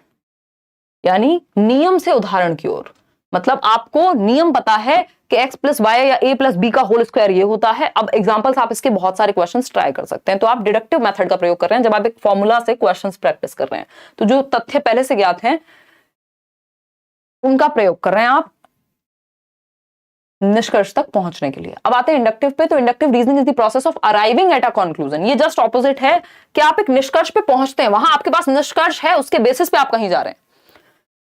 यानी नियम से उदाहरण की ओर। मतलब आपको नियम पता है कि x प्लस वाई या a प्लस बी का होल स्क्वायर ये होता है। अब एग्जांपल्स आप इसके बहुत सारे क्वेश्चंस ट्राई कर सकते हैं। तो आप डिडक्टिव मेथड का प्रयोग कर रहे हैं जब आप एक फॉर्मूला से क्वेश्चंस प्रैक्टिस कर रहे हैं, तो जो तथ्य पहले से ज्ञात हैं उनका प्रयोग कर रहे हैं आप निष्कर्ष तक पहुंचने के लिए। अब आते हैं इंडक्टिव पे। तो inductive reasoning is the process of arriving at a conclusion. ये जस्ट ऑपोजिट है कि आप एक निष्कर्ष पे पहुंचते हैं, वहां आपके पास निष्कर्ष है, उसके बेसिस पे आप कहीं जा रहे हैं।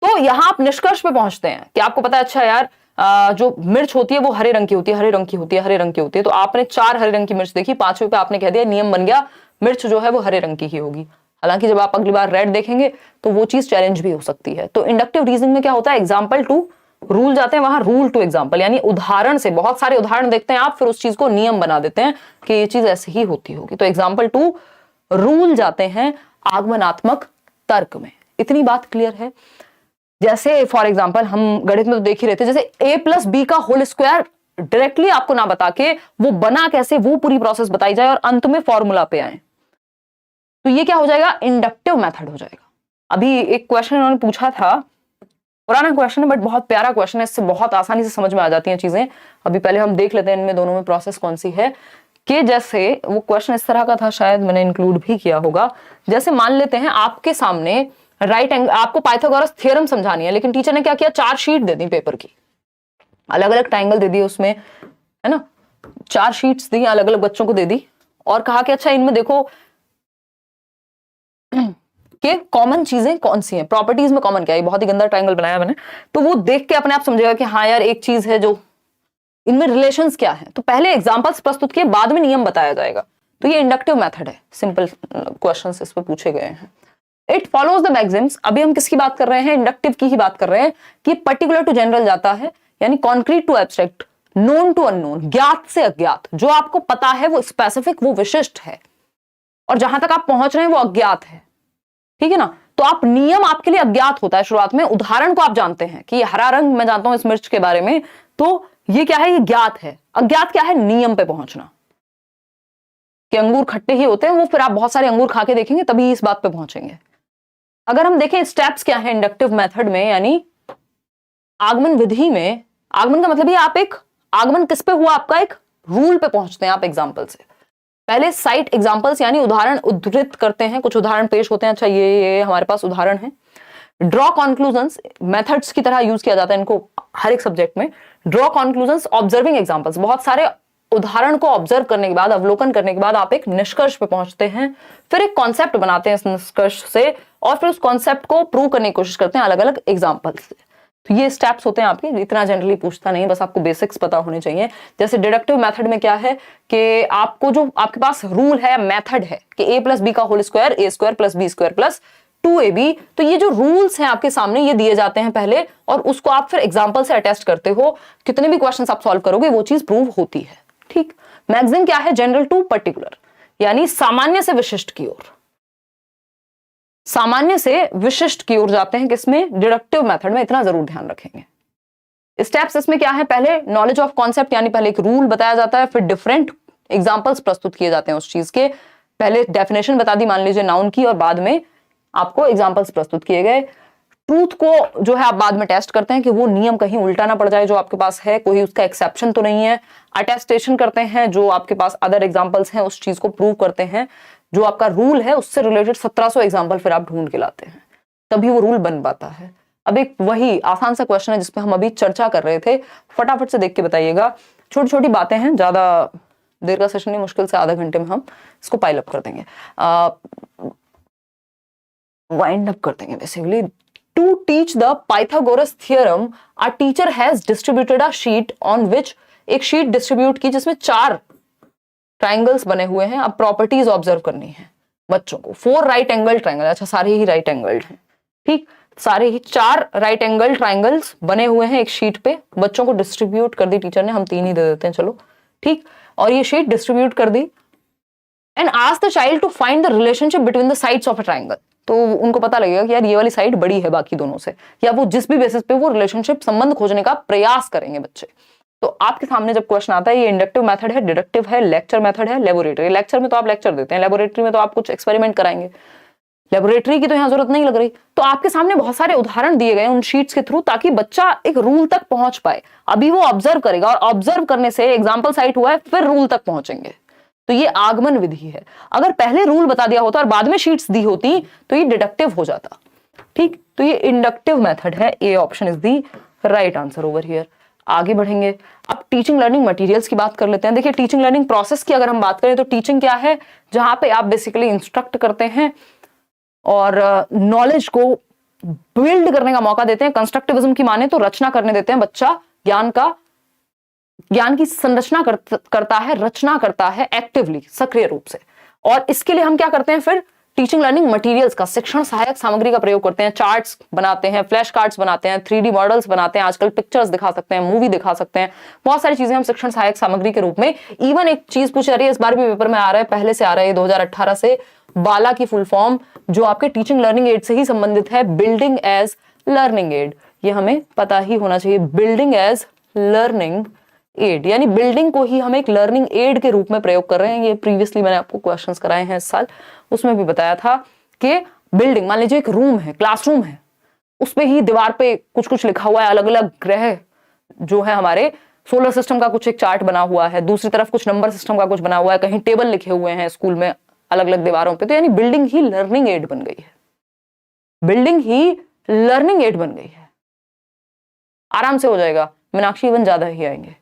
तो यहां आप निष्कर्ष पे पहुंचते हैं कि आपको पता है अच्छा यार जो मिर्च होती है वो हरे रंग की होती है, हरे रंग की होती है, हरे रंग की होती है। तो आपने 4 हरे रंग की मिर्च देखी, 5वें पे आपने कह दिया, नियम बन गया, मिर्च जो है वो हरे रंग की ही होगी। हालांकि जब आप अगली बार रेड देखेंगे तो वो चीज चैलेंज भी हो सकती है। तो इंडक्टिव रीजनिंग में क्या होता है, एग्जाम्पल टू रूल जाते हैं, वहां रूल टू एग्जाम्पल, यानी उदाहरण से बहुत सारे उदाहरण देखते हैं आप, फिर उस चीज को नियम बना देते हैं कि ये चीज ऐसे ही होती होगी। तो एग्जाम्पल टू रूल जाते हैं आगमनात्मक तर्क में। इतनी बात क्लियर है। जैसे फॉर एग्जाम्पल हम गणित में तो देख ही रहे थे, जैसे a प्लस बी का होल स्क्वायर डायरेक्टली आपको ना बता के वो बना कैसे, वो पूरी प्रोसेस बताई जाए और अंत में फॉर्मूला पे आए, तो ये क्या हो जाएगा, इंडक्टिव मेथड हो जाएगा। अभी एक क्वेश्चन उन्होंने पूछा था, पुराना क्वेश्चन है बट बहुत प्यारा क्वेश्चन है, इससे बहुत आसानी से समझ में आ जाती हैं चीजें। अभी पहले हम देख लेते हैं इनमें दोनों में प्रोसेस कौन सी है। कि जैसे वो क्वेश्चन इस तरह का था, शायद मैंने इंक्लूड भी किया होगा। जैसे मान लेते हैं आपके सामने राइट एंगल, आपको पाइथागोरस थ्योरम समझानी है, लेकिन टीचर ने क्या किया, 4 शीट दे दी पेपर की, अलग अलग ट्रायंगल दे दिए उसमें, है ना, 4 शीट्स दी, अलग अलग बच्चों को दे दी और कहा कि अच्छा इनमें देखो कि कॉमन चीजें कौन सी हैं, प्रॉपर्टीज में कॉमन क्या है। बहुत ही गंदा ट्रायंगल बनाया मैंने, तो वो देख के अपने आप समझेगा कि हाँ यार एक चीज है जो इनमें रिलेशंस क्या है। तो पहले एग्जांपल्स प्रस्तुत किए, बाद में नियम बताया जाएगा। तो ये इंडक्टिव मेथड है, सिंपल क्वेश्चंस इस पे पूछे गए हैं। इट फॉलोज द मैक्सिम्स, अभी हम किसकी बात कर रहे हैं, इंडक्टिव की ही बात कर रहे हैं, कि पर्टिकुलर टू जनरल जाता है, यानी concrete to abstract, known to unknown, ज्ञात से अज्ञात। जो आपको पता है वो स्पेसिफिक, वो विशिष्ट है, और जहां तक आप पहुंच रहे हैं वो अज्ञात है, ठीक है ना। तो आप नियम आपके लिए अज्ञात होता है शुरुआत में, उदाहरण को आप जानते हैं कि ये हरा रंग मैं जानता हूं इस मिर्च के बारे में, तो ये क्या है, ये ज्ञात है। अज्ञात क्या है, नियम पे पहुंचना, कि अंगूर खट्टे ही होते हैं, वो फिर आप बहुत सारे अंगूर खा के देखेंगे तभी इस बात पे पहुंचेंगे। अगर हम देखें स्टेप्स क्या है इंडक्टिव मेथड में, यानी आगमन विधि में, आगमन का मतलब ये आप एक आगमन किस पे हुआ, आपका एक रूल पे पहुंचते हैं आप एग्जाम्पल से। पहले साइट एग्जाम्पल्स यानी उदाहरण उद्धृत करते हैं, कुछ उदाहरण पेश होते हैं, अच्छा ये हमारे पास उदाहरण है। ड्रॉ कॉन्क्लूजन्स मेथड्स की तरह यूज किया जाता है इनको हर एक सब्जेक्ट में। ड्रॉ कॉन्क्लूजन्स ऑब्जर्विंग एग्जाम्पल्स, बहुत सारे उदाहरण को ऑब्जर्व करने के बाद, अवलोकन करने के बाद आप एक निष्कर्ष पे पहुंचते हैं, फिर एक कॉन्सेप्ट बनाते हैं इस निष्कर्ष से, और फिर उस कॉन्सेप्ट को प्रूव करने की कोशिश करते हैं अलग अलग एग्जाम्पल से। तो ये स्टेप्स होते हैं आपके, इतना जनरली पूछता नहीं, बस आपको बेसिक्स पता होने चाहिए। जैसे डिडक्टिव मेथड में क्या है कि आपको जो आपके पास रूल है, मेथड है कि a प्लस बी का whole square A square plus B square plus 2ab, तो ये जो रूल्स हैं आपके सामने ये दिए जाते हैं पहले, और उसको आप फिर एग्जाम्पल से अटेस्ट करते हो। कितने भी क्वेश्चन आप सॉल्व करोगे वो चीज प्रूव होती है। ठीक, मैक्सिम क्या है? जनरल टू पर्टिकुलर, यानी सामान्य से विशिष्ट की ओर, सामान्य से विशिष्ट की ओर जाते हैं किसमें? डिडक्टिव मेथड में। इतना जरूर ध्यान रखेंगे। स्टेप्स इसमें क्या है? पहले नॉलेज ऑफ कॉन्सेप्ट, यानी पहले एक रूल बताया जाता है, फिर डिफरेंट एग्जांपल्स प्रस्तुत किए जाते हैं उस चीज के। पहले डेफिनेशन बता दी मान लीजिए नाउन की, और बाद में आपको एग्जांपल्स प्रस्तुत किए गए। ट्रूथ को जो है आप बाद में टेस्ट करते हैं कि वो नियम कहीं उल्टा ना पड़ जाए जो आपके पास है, कोई उसका एक्सेप्शन तो नहीं है। अटेस्टेशन करते हैं, जो आपके पास अदर एग्जांपल्स हैं उस चीज को प्रूव करते हैं। जो आपका रूल है उससे रिलेटेड 1700 एग्जाम्पल फिर आप ढूंढ के लाते हैं, तभी वो रूल बन पाता है। अब एक वही आसान सा क्वेश्चन है जिसपे हम अभी चर्चा कर रहे थे, फटाफट से देख के बताइएगा। छोटी छोटी बातें हैं, ज्यादा देर का सेशन नहीं, मुश्किल से आधा घंटे में हम इसको पाइल अप कर देंगे, वाइंड अप कर देंगे basically. To teach the Pythagoras theorem a teacher has distributed a sheet on which, एक शीट डिस्ट्रीब्यूट की जिसमें 4 ट्राइंगल्स बने हुए हैं। अब प्रॉपर्टीज ऑब्जर्व करनी है बच्चों को। 4 राइट एंगल ट्राइंगल, अच्छा सारे ही राइट एंगल्ड हैं, ठीक, सारे ही 4 राइट एंगल ट्राइंगल्स बने हुए हैं एक शीट पे। बच्चों को डिस्ट्रीब्यूट कर दी टीचर ने, हम 3 ही दे देते हैं चलो, ठीक। और ये शीट डिस्ट्रीब्यूट कर दी, and ask the child to find the relationship between the sides of a triangle. तो उनको पता लगेगा कि यार ये वाली साइड बड़ी है बाकी दोनों से, या वो जिस भी बेसिस पे वो रिलेशनशिप, संबंध खोजने का प्रयास करेंगे बच्चे। तो आपके सामने जब क्वेश्चन आता है, ये इंडक्टिव मेथड है, डिडक्टिव है, लेक्चर मेथड है, लेबोरेटरी। लेक्चर में तो आप लेक्चर देते हैं, लेबोरेटरी में तो आप कुछ एक्सपेरिमेंट कराएंगे। लेबोरेटरी की तो यहाँ जरूरत नहीं लग रही। तो आपके सामने बहुत सारे उदाहरण दिए गए उन शीट्स के थ्रू, ताकि बच्चा एक रूल तक पहुंच पाए। अभी वो ऑब्जर्व करेगा, और ऑब्जर्व करने से एग्जाम्पल साइट हुआ है, फिर रूल तक पहुंचेंगे। तो ये आगमन विधि है। अगर पहले रूल बता दिया होता और बाद में शीट्स दी होती तो ये डिडक्टिव हो जाता, ठीक। तो ये इंडक्टिव मेथड है। A option is the right answer over here. आगे बढ़ेंगे, अब टीचिंग लर्निंग मटेरियल्स की बात कर लेते हैं। देखिए टीचिंग लर्निंग प्रोसेस की अगर हम बात करें तो टीचिंग क्या है? जहां पे आप बेसिकली इंस्ट्रक्ट करते हैं और नॉलेज को बिल्ड करने का मौका देते हैं। कंस्ट्रक्टिविज्म की माने तो रचना करने देते हैं। बच्चा ज्ञान की संरचना करता है, रचना करता है एक्टिवली, सक्रिय रूप से। और इसके लिए हम क्या करते हैं? फिर टीचिंग लर्निंग मटेरियल्स का, शिक्षण सहायक सामग्री का प्रयोग करते हैं। चार्ट्स बनाते हैं, फ्लैश कार्ड्स बनाते हैं, 3D मॉडल्स बनाते हैं, आजकल पिक्चर्स दिखा सकते हैं, मूवी दिखा सकते हैं, बहुत सारी चीजें हम शिक्षण सहायक सामग्री के रूप में। इवन एक चीज पूछी जा रही है, इस बार भी पेपर में आ रहा है, पहले से आ रहा है 2018 से, बाला की फुल फॉर्म जो आपके टीचिंग लर्निंग एड से ही संबंधित है, बिल्डिंग एज लर्निंग एड। ये हमें पता ही होना चाहिए, बिल्डिंग एज लर्निंग एड, यानी बिल्डिंग को ही हम एक लर्निंग एड के रूप में प्रयोग कर रहे हैं। ये प्रीवियसली मैंने आपको क्वेश्चंस कराए हैं इस साल, उसमें भी बताया था कि बिल्डिंग, मान लीजिए एक रूम है, क्लासरूम है, उसपे ही दीवार पे कुछ कुछ लिखा हुआ है, अलग अलग ग्रह जो है हमारे सोलर सिस्टम का कुछ एक चार्ट बना हुआ है, दूसरी तरफ कुछ नंबर सिस्टम का कुछ बना हुआ है, कहीं टेबल लिखे हुए हैं स्कूल में अलग अलग दीवारों पे। तो यानी बिल्डिंग ही लर्निंग एड बन गई है, बिल्डिंग ही लर्निंग एड बन गई है। आराम से हो जाएगा, मीनाक्षी इवन ज्यादा ही आएंगे।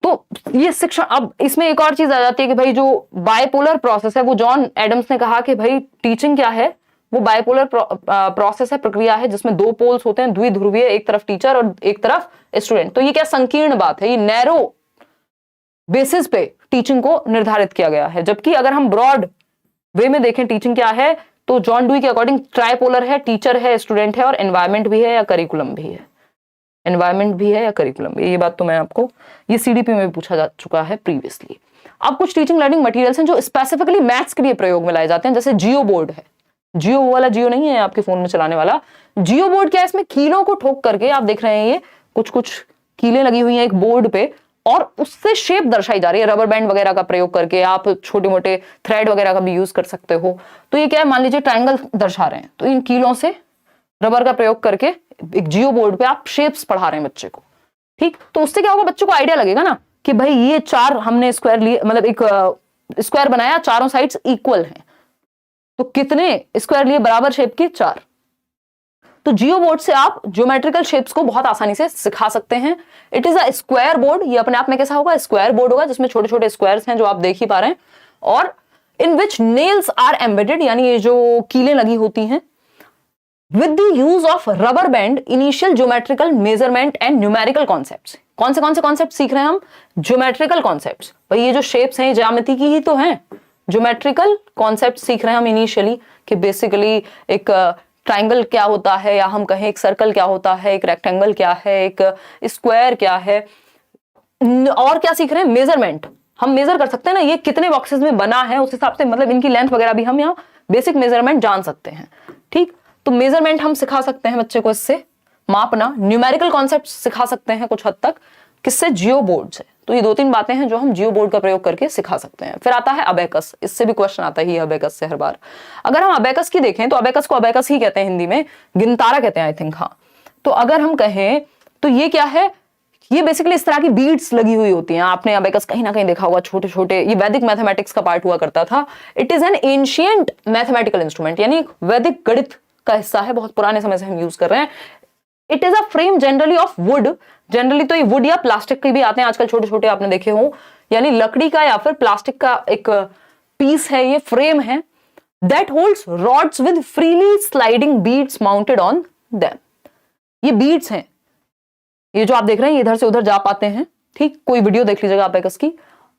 तो ये शिक्षण, अब इसमें एक और चीज आ जाती है कि भाई जो बायपोलर प्रोसेस है, वो जॉन एडम्स ने कहा कि भाई टीचिंग क्या है, वो बायपोलर प्रोसेस है, प्रक्रिया है जिसमें 2 पोल्स होते हैं, द्विध्रुवीय, एक तरफ टीचर और एक तरफ स्टूडेंट। तो ये क्या संकीर्ण बात है, ये नैरो बेसिस पे टीचिंग को निर्धारित किया गया है। जबकि अगर हम ब्रॉड वे में देखें टीचिंग क्या है, तो जॉन डुई के अकॉर्डिंग ट्राइपोलर है, टीचर है, स्टूडेंट है, और एनवायरमेंट भी है या करिकुलम भी है। एनवायरमेंट भी है या करिकुलम भी है, ये बात तो मैं आपको, ये सीडीपी में भी पूछा जा चुका है प्रीवियसली। अब कुछ टीचिंग लर्निंग मटेरियल्स हैं जो स्पेसिफिकली मैथ्स के लिए प्रयोग में लाए जाते हैं, जैसे जियो बोर्ड है। जियो वाला जियो नहीं है आपके फोन में चलाने वाला, जियो बोर्ड क्या है? इसमें कीलों को ठोक करके आप देख रहे हैं, ये कुछ कुछ कीलें लगी हुई हैं एक बोर्ड पे, और उससे शेप दर्शाई जा रही है। रबर बैंड वगैरह का प्रयोग करके आप छोटे मोटे थ्रेड वगैरह का भी यूज कर सकते हो। तो ये क्या है, मान लीजिए ट्राइंगल दर्शा रहे हैं, तो इन कीलों से रबर का प्रयोग करके एक जियो बोर्ड पे आप शेप्स पढ़ा रहे हैं बच्चे को, ठीक। तो उससे क्या होगा, बच्चों को आइडिया लगेगा ना कि भाई ये 4 हमने स्क्वायर लिए, मतलब एक स्क्वायर बनाया, चारों साइड्स इक्वल हैं, तो कितने स्क्वायर लिए बराबर शेप के? 4। तो जियो बोर्ड से आप ज्योमेट्रिकल शेप्स को बहुत आसानी से सिखा सकते हैं। It is a square board, ये अपने आप में कैसा होगा, स्क्वायर बोर्ड होगा जिसमें छोटे छोटे स्क्वायर्स हैं जो आप देख ही पा रहे हैं, और इन विच नेल्स आर एम्बेडेड, यानी ये जो कीलें लगी होती हैं, with the use of rubber band, initial geometrical measurement and numerical concepts. कौन से कॉन्सेप्ट सीख रहे हैं हम, ज्योमेट्रिकल कॉन्सेप्ट्स। भाई ये जो शेप्स हैं ज्यामिति की ही तो हैं, ज्योमेट्रिकल कॉन्सेप्ट सीख रहे हैं हम इनिशियली, कि बेसिकली एक ट्राइंगल क्या होता है, या हम कहें एक सर्कल क्या होता है, एक रेक्टेंगल क्या है, एक स्क्वायर क्या है, और क्या सीख रहे हैं, मेजरमेंट। हम मेजर कर सकते हैं ना ये कितने बॉक्सेस में बना है, उस हिसाब से मतलब इनकी लेंथ वगैरह भी हम यहाँ बेसिक मेजरमेंट जान सकते हैं। ठीक, तो मेजरमेंट हम सिखा सकते हैं बच्चे को, इससे मापना। न्यूमेरिकल कॉन्सेप्ट सिखा सकते हैं कुछ हद तक, किससे, जियो बोर्ड से। तो ये 2-3 बातें हैं जो हम जियो बोर्ड का प्रयोग करके सिखा सकते हैं। फिर आता है अबेकस, इससे भी क्वेश्चन आता ही है अबेकस से हर बार। अगर हम अबेकस की देखें तो अबेकस को अबेकस ही कहते हैं हिंदी में, गिनतारा कहते हैं आई थिंक, हाँ। तो अगर हम कहें तो ये क्या है, ये बेसिकली इस तरह की बीड्स लगी हुई होती हैं। आपने अबेकस कहीं ना कहीं देखा होगा, छोटे छोटे, ये वैदिक मैथमेटिक्स का पार्ट हुआ करता था। It is N ancient mathematical instrument, यानी वैदिक गणित का हिस्सा है, बहुत पुराने समय से हम यूज कर रहे हैं। It is a frame generally of would, generally तो ये वुड या प्लास्टिक के भी आते हैं आजकल, छोटे छोटे आपने देखे हो, यानी लकड़ी का या फिर प्लास्टिक का एक पीस है, ये फ्रेम है। That holds rods with freely sliding beads mounted on them. ये बीड्स हैं, ये जो आप देख रहे हैं, ये इधर से उधर जा पाते हैं। ठीक, कोई वीडियो देख लीजिएगा आप अबेकस की,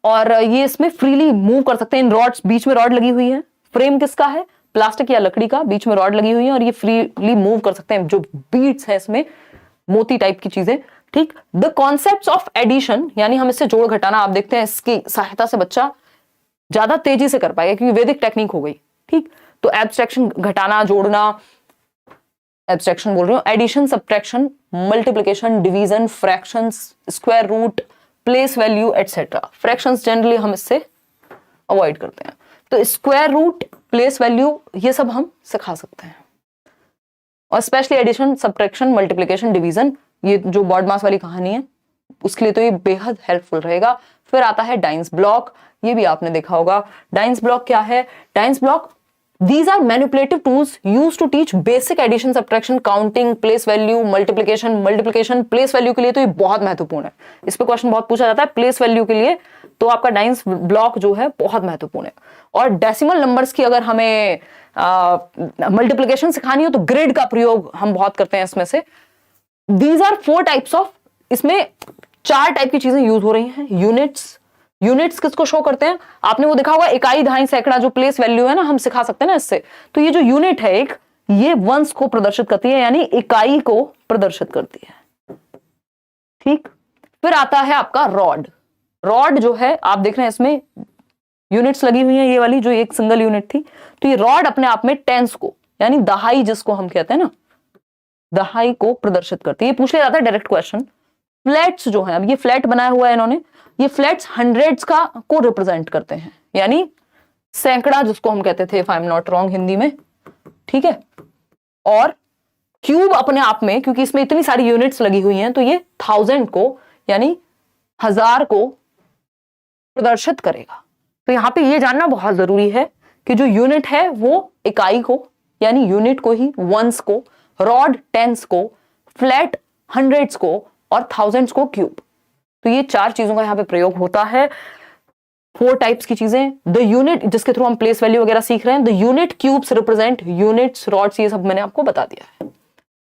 और ये इसमें फ्रीली मूव कर सकते हैं। इन रॉड्स, बीच में रॉड लगी हुई है। फ्रेम किसका है, प्लास्टिक या लकड़ी का, बीच में रॉड लगी हुई है, और ये फ्रीली मूव कर सकते हैं। जो बीड्स है इसमें मोती टाइप की चीजें। ठीक, द कॉन्सेप्ट्स ऑफ एडिशन, यानी हम इससे जोड़ घटाना, आप देखते हैं इसकी सहायता से बच्चा ज्यादा तेजी से कर पाएगा क्योंकि वैदिक टेक्निक हो गई। ठीक, तो एब्स्ट्रैक्शन, घटाना, जोड़ना, एब्स्ट्रैक्शन बोल रही हूँ, addition, subtraction, multiplication, division, fractions, square root, place value etcetera. Fractions generally हम इससे अवॉइड करते हैं। तो स्क्वायर रूट, प्लेस वैल्यू, ये सब हम सिखा सकते हैं। और specially addition, subtraction, multiplication, division, ये जो बॉड मास वाली कहानी है उसके लिए तो ये बेहद हेल्पफुल रहेगा। फिर आता है डाइंस ब्लॉक, ये भी आपने देखा होगा। डाइंस ब्लॉक क्या है, dice block, these are manipulative tools used to teach basic addition, subtraction, counting, place value, multiplication, place value के लिए तो ये बहुत महत्वपूर्ण है। इस पे क्वेश्चन बहुत पूछा जाता है place value के लिए, तो आपका डाइंस ब्लॉक जो है बहुत महत्वपूर्ण है। और डेसिमल नंबर्स की अगर हमें मल्टीप्लिकेशन सिखानी हो तो ग्रिड का प्रयोग हम बहुत करते हैं इसमें से। These are 4 types of, इसमें 4 टाइप की चीजें यूज हो रही हैं। यूनिट्स किसको शो करते हैं, आपने वो देखा होगा, इकाई, दहाई, सैकड़ा, जो प्लेस वैल्यू है ना, हम सिखा सकते हैं ना इससे। तो ये जो यूनिट है एक, ये वंस को प्रदर्शित करती है, यानी इकाई को प्रदर्शित करती है। ठीक, फिर आता है आपका रॉड। रॉड जो है आप देख रहे हैं इसमें यूनिट्स लगी हुई है, ये वाली जो एक सिंगल यूनिट थी। तो ये रॉड अपने आप में टेंस को, यानी दहाई जिसको हम कहते हैं ना, दहाई को प्रदर्शित करती है। ये पूछ लिया जाता है डायरेक्ट क्वेश्चन। फ्लैट्स जो है, अब ये फ्लैट बनाया हुआ है इन्होंने, ये फ्लैट्स हंड्रेड्स का को रिप्रेजेंट करते हैं, यानी सैकड़ा जिसको हम कहते थे, if I am not wrong, Hindi में। ठीक है, और क्यूब अपने आप में, क्योंकि इसमें इतनी सारी यूनिट्स लगी हुई हैं, तो ये 1000 को, यानी 1000 को प्रदर्शित करेगा। तो यहां पे ये जानना बहुत जरूरी है कि जो यूनिट है वो इकाई को, यानी यूनिट को ही, वंस को, रॉड टेंस को, फ्लैट हंड्रेड्स को, और थाउजेंड्स को क्यूब। तो ये 4 चीजों का यहाँ पे प्रयोग होता है। 4 टाइप्स की चीजें। द यूनिट, जिसके थ्रू हम प्लेस वैल्यू वगैरह सीख रहे हैं, the unit cubes represent units, rods, ये सब मैंने आपको बता दिया है।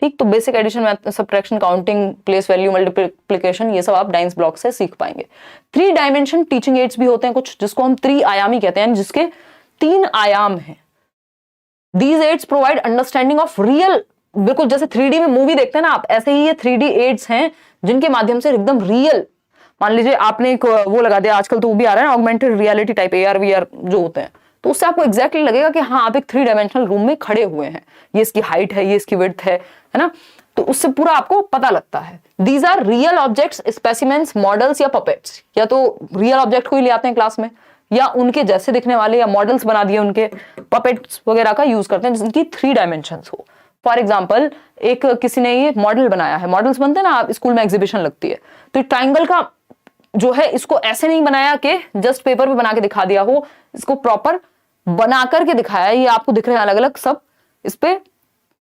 ठीक, तो basic addition, subtraction, counting, place value, multiplication, ये सब आप डाइंस ब्लॉक से सीख पाएंगे। 3 डायमेंशन टीचिंग एड्स भी होते हैं कुछ, जिसको हम त्रिआयामी कहते हैं, जिसके 3 आयाम हैं। These aids provide understanding of real, बिल्कुल जैसे 3D में मूवी देखते हैं ना आप, ऐसे ही ये 3D एड्स हैं जिनके माध्यम से एकदम रियल, मान लीजिए आपने एक वो लगा दिया, आजकल तो वो भी आ रहा है ना, augmented reality type, AR VR जो होते हैं, तो उससे आपको एग्जैक्टली लगेगा कि हाँ आप एक 3 डायमेंशनल रूम में खड़े हुए हैं, ये इसकी हाइट है, ये इसकी विड्थ है ना, तो उससे पूरा आपको पता लगता है। These are real objects, specimens, models या पपेट्स, या तो रियल ऑब्जेक्ट को ही ले आते हैं क्लास में, या उनके जैसे दिखने वाले, या मॉडल्स बना दिए उनके, पपेट्स वगैरह का यूज करते हैं जिनकी 3 डायमेंशंस हो। फॉर एग्जाम्पल, एक किसी ने ये मॉडल बनाया है, मॉडल्स बनते हैं ना, स्कूल में एग्जीबिशन लगती है, तो ट्राइंगल का जो है, इसको ऐसे नहीं बनाया कि जस्ट पेपर पे बना के दिखा दिया हो, इसको प्रॉपर बना करके दिखाया है। ये आपको दिख रहे हैं अलग अलग सब, इस पे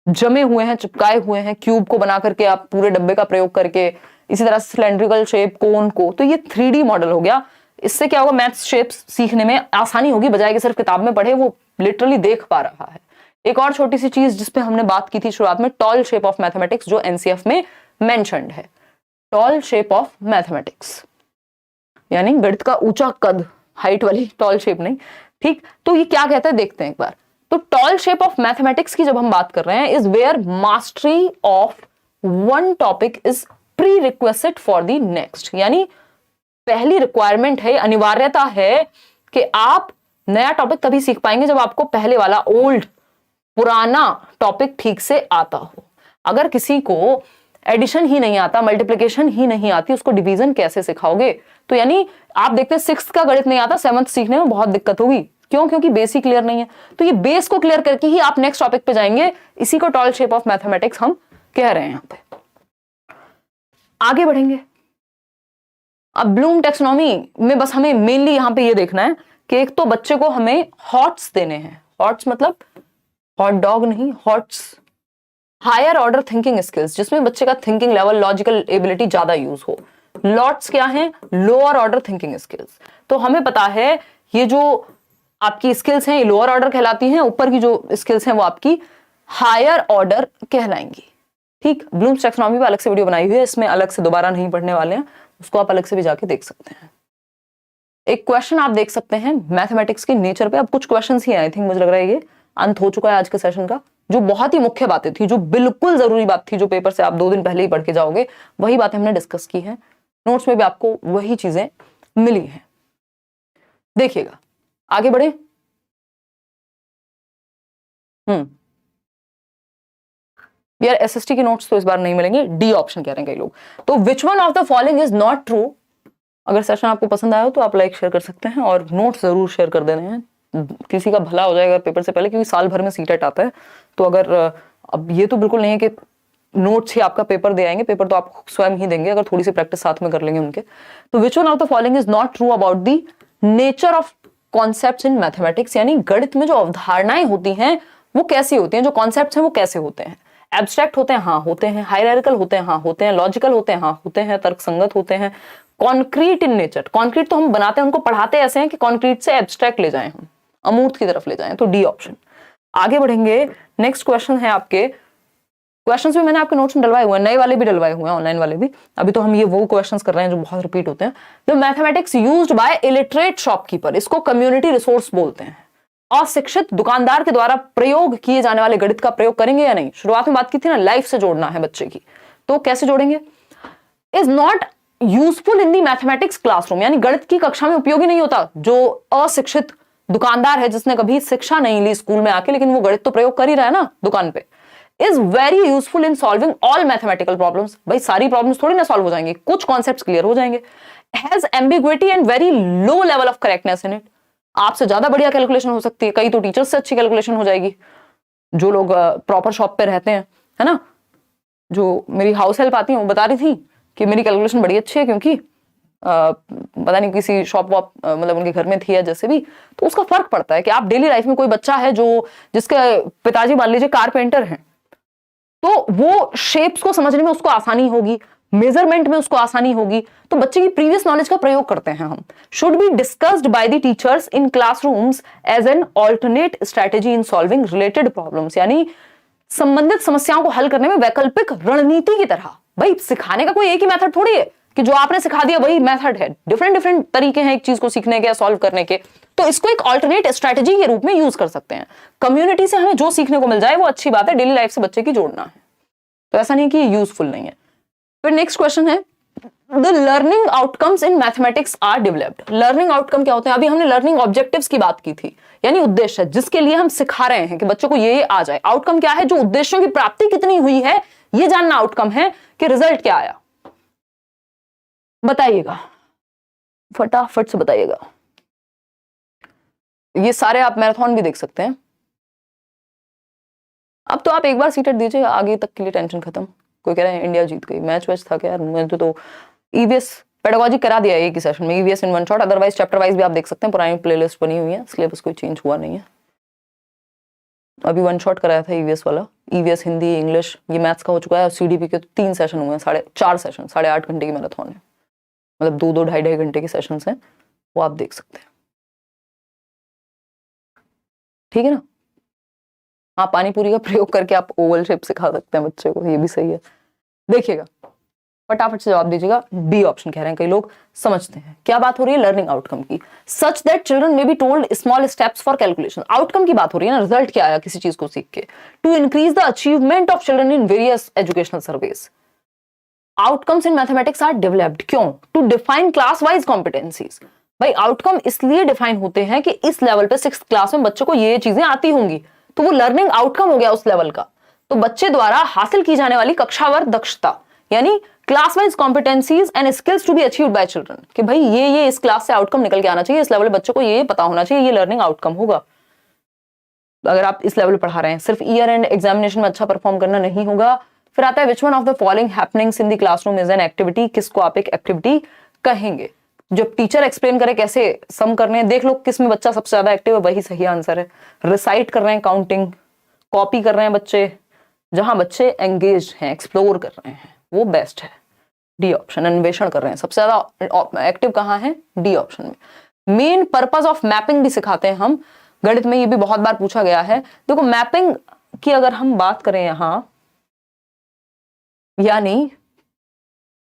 जमे हुए हैं, चिपकाए हुए हैं, क्यूब को बना करके आप पूरे डब्बे का प्रयोग करके, इसी तरह सिलेंड्रिकल शेप, कोन को, तो ये 3D मॉडल हो गया। इससे क्या होगा, मैथ्स शेप्स सीखने में आसानी होगी, बजाय कि सिर्फ किताब में पढ़े, वो लिटरली देख पा रहा है। एक और छोटी सी चीज जिसपे हमने बात की थी शुरुआत में, टॉल शेप ऑफ मैथमेटिक्स, जो एनसीएफ में मेंशन्ड है। टॉल शेप ऑफ मैथमेटिक्स यानी गणित का ऊंचा कद, हाइट वाली टॉल शेप नहीं, ठीक। तो ये क्या कहता है देखते हैं एक बार। तो टॉल शेप ऑफ मैथमेटिक्स की जब हम बात कर रहे हैं, is where mastery of one topic is prerequisite for the next, यानी पहली रिक्वायरमेंट है, अनिवार्यता है कि आप नया टॉपिक तभी सीख पाएंगे जब आपको पहले वाला ओल्ड पुराना टॉपिक ठीक से आता हो। अगर किसी को एडिशन ही नहीं आता, मल्टीप्लिकेशन ही नहीं आती, उसको डिवीजन कैसे सिखाओगे? तो यानी आप देखते हैं 6th का गणित नहीं आता, 7th सीखने में बहुत दिक्कत होगी। क्यों? क्योंकि बेसिक क्लियर नहीं है। तो ये बेस को क्लियर करके ही आप नेक्स्ट टॉपिक पे जाएंगे। इसी को टॉल शेप ऑफ मैथमेटिक्स हम कह रहे हैं। यहां पे आगे बढ़ेंगे। अब ब्लूम टेक्सोनॉमी में बस हमें मेनली यहां पे ये देखना है कि एक तो बच्चे को हमें हॉट्स देने हैं। हॉट्स मतलब हॉट डॉग नहीं, HOTS higher order thinking skills, जिसमें बच्चे का थिंकिंग लेवल, लॉजिकल एबिलिटी ज्यादा यूज हो। लॉट्स क्या है? Lower order thinking skills. तो हमें पता है ये जो आपकी स्किल्स हैं ये लोअर ऑर्डर कहलाती हैं, ऊपर की जो स्किल्स हैं वो आपकी हायर ऑर्डर कहलाएंगी। ठीक, ब्लूम्स टैक्सोनॉमी पे अलग से वीडियो बनाई हुई है, इसमें अलग से दोबारा नहीं पढ़ने वाले हैं, उसको आप अलग से भी जाके देख सकते हैं। एक क्वेश्चन आप देख सकते हैं मैथमेटिक्स के नेचर पे। अब कुछ क्वेश्चंस ही आई थिंक, मुझे लग रहा है ये अंत हो चुका है आज के सेशन का। जो बहुत ही मुख्य बातें थी, जो बिल्कुल जरूरी बात थी, जो पेपर से आप 2 दिन पहले ही पढ़ के जाओगे, वही बातें हमने डिस्कस की हैं। नोट्स में भी आपको वही चीजें मिली हैं। देखिएगा, आगे बढ़े। यार एसएसटी के नोट्स तो इस बार नहीं मिलेंगे, डी ऑप्शन कह रहे हैं कई लोग। तो which one of the following is not true. अगर सेशन आपको पसंद आया हो तो आप लाइक शेयर कर सकते हैं और नोट्स जरूर शेयर कर देने हैं, किसी का भला हो जाएगा पेपर से पहले, क्योंकि साल भर में सीटेट आता है। तो अगर अब ये तो बिल्कुल नहीं है कि नोट्स ही आपका पेपर दे आएंगे, पेपर तो आप स्वयं ही देंगे अगर थोड़ी सी प्रैक्टिस साथ में कर लेंगे उनके। तो which one of the following is not true about the nature of concepts in mathematics, यानी गणित में जो अवधारणाएं होती हैं वो कैसी होती हैं, जो कॉन्सेप्ट्स हैं वो कैसे होते हैं। एब्स्ट्रैक्ट होते हैं, हाँ होते हैं। हायरार्किकल होते हैं, हाँ होते हैं। लॉजिकल होते हैं, हाँ होते हैं। तर्कसंगत होते हैं। कॉन्क्रीट इन नेचर, कॉन्क्रीट तो हम बनाते हैं, उनको पढ़ाते ऐसे हैं कि कॉन्क्रीट से एब्स्ट्रैक्ट ले जाएं, हम अमूर्त की तरफ ले जाएं। तो डी ऑप्शन। आगे बढ़ेंगे। नेक्स्ट क्वेश्चन है आपके, क्वेश्चंस भी मैंने आपके नोट्स में डलवाए हुए हैं, नए वाले भी डलवाए हुए हैं, ऑनलाइन वाले भी। अभी तो हम ये वो क्वेश्चंस कर रहे हैं जो बहुत रिपीट होते हैं। The mathematics used by illiterate shopkeeper, इसको कम्युनिटी रिसोर्स बोलते हैं। अशिक्षित दुकानदार के द्वारा प्रयोग किए जाने वाले गणित का प्रयोग करेंगे या नहीं। शुरुआत में बात की थी ना, लाइफ से जोड़ना है बच्चे की, तो कैसे जोड़ेंगे। Is not useful in the mathematics classroom, यानी गणित की कक्षा में उपयोगी नहीं होता। जो अशिक्षित दुकानदार है, जिसने कभी शिक्षा नहीं ली स्कूल में आके, लेकिन वो गणित तो प्रयोग कर ही रहा है ना दुकान पे। Is very useful in solving all mathematical problems, भाई सारी प्रॉब्लम्स थोड़ी ना सॉल्व हो जाएंगी, कुछ कॉन्सेप्ट्स क्लियर हो जाएंगे। Has ambiguity and very low level of correctness in it, आपसे ज्यादा बढ़िया कैलकुलेशन हो सकती है, कई तो टीचर्स से अच्छी कैलकुलेशन हो जाएगी। जो लोग प्रॉपर शॉप पे रहते हैं, है ना, जो मेरी हाउस हेल्प आती है वो बता रही थी कि मेरी कैलकुलेशन बड़ी अच्छी है, क्योंकि पता नहीं किसी शॉप वॉप मतलब उनके घर में थी या जैसे भी। तो उसका फर्क पड़ता है कि आप डेली लाइफ में, कोई बच्चा है जो जिसके पिताजी मान लीजिए कारपेंटर हैं, तो वो शेप्स को समझने में उसको आसानी होगी, मेजरमेंट में उसको आसानी होगी। तो बच्चे की प्रीवियस नॉलेज का प्रयोग करते हैं हम। Should be discussed by the teachers in classrooms as an alternate strategy in solving related problems, यानी संबंधित समस्याओं को हल करने में वैकल्पिक रणनीति की तरह। भाई सिखाने का कोई एक ही मेथड थोड़ी है कि जो आपने सिखा दिया वही मेथड है, डिफरेंट डिफरेंट तरीके हैं एक चीज को सीखने के या सॉल्व करने के। तो इसको एक ऑल्टरनेट स्ट्रेटेजी के रूप में यूज कर सकते हैं। कम्युनिटी से हमें जो सीखने को मिल जाए वो अच्छी बात है, डेली लाइफ से बच्चे की जोड़ना है, तो ऐसा नहीं कि यूजफुल नहीं है। फिर नेक्स्ट क्वेश्चन है, the learning outcomes in mathematics are developed. Learning outcome क्या होते हैं? अभी हमने लर्निंग ऑब्जेक्टिव्स की बात की थी, यानी उद्देश्य जिसके लिए हम सिखा रहे हैं कि बच्चों को ये आ जाए। आउटकम क्या है? जो उद्देश्यों की प्राप्ति कितनी हुई है ये जानना आउटकम है, कि रिजल्ट क्या आया। बताइएगा, फटाफट से बताइएगा। ये सारे आप मैराथन भी देख सकते हैं। अब तो आप एक बार सीटेट दीजिए, आगे तक के लिए टेंशन खत्म। कोई कह रहा है इंडिया जीत गई, मैच वैच था क्या यार। मैंने तो ईवीएस पेडागोजी करा दिया एक ही सेशन में, ईवीएस इन one shot. Otherwise chapter wise भी आप देख सकते हैं, पुरानी प्लेलिस्ट बनी हुई है, सिलेबस कोई चेंज हुआ नहीं है। अभी वन शॉट कराया था ईवीएस वाला, ईवीएस हिंदी, इंग्लिश, ये मैथ्स का हो चुका है। और सीडीपी के तो 3 सेशन हुए हैं, 4.5 सेशन, 8.5 घंटे की मैराथन है, मतलब 2-2 ढाई घंटे के सेशंस हैं, वो आप देख सकते हैं। ठीक है ना। हाँ, पानी पूरी का प्रयोग करके आप ओवल शेप सिखा सकते हैं बच्चे को, ये भी सही है। देखिएगा, फटाफट से जवाब दीजिएगा। बी ऑप्शन कह रहे हैं कई लोग, समझते हैं क्या बात हो रही है, लर्निंग आउटकम की। Such that children may be told small steps for calculation. Outcome की बात हो रही है ना, रिजल्ट क्या आया किसी चीज को सीख के। To increase the achievement of children in various educational surveys. Outcomes in mathematics are developed, क्यों? To define class wise competencies. भाई आउटकम इसलिए डिफाइन होते हैं कि इस लेवल पे 6th क्लास में बच्चों को ये चीजें आती होंगी, तो वो लर्निंग आउटकम हो गया उस लेवल का। तो बच्चे द्वारा हासिल की जाने वाली कक्षावर दक्षता, यानी class wise competencies and skills to be achieved by children, कि भाई ये इस क्लास से आउटकम निकल के आना चाहिए, इस लेवल बच्चों को ये पता होना चाहिए, ये लर्निंग आउटकम होगा। अगर आप इस लेवल पढ़ा रहे हैं, सिर्फ ईयर एंड एग्जामिनेशन में अच्छा परफॉर्म करना नहीं होगा। फिर आता है which one of the following happenings in the classroom is an activity. किसको आप एक एक्टिविटी कहेंगे? जब टीचर एक्सप्लेन करे कैसे सम करने हैं, देख लो किस में बच्चा सबसे ज्यादा एक्टिव है, वही सही आंसर है। रिसाइट कर रहे हैं काउंटिंग, कॉपी कर रहे हैं बच्चे, जहां बच्चे एंगेज हैं, एक्सप्लोर कर रहे हैं, वो बेस्ट है। डी ऑप्शन, अन्वेषण कर रहे हैं, सबसे ज्यादा एक्टिव कहां है? डी ऑप्शन में। मेन पर्पस ऑफ मैपिंग भी सिखाते हैं हम, गणित में ये भी बहुत बार पूछा गया है। देखो मैपिंग की अगर हम बात करें यहां, यानी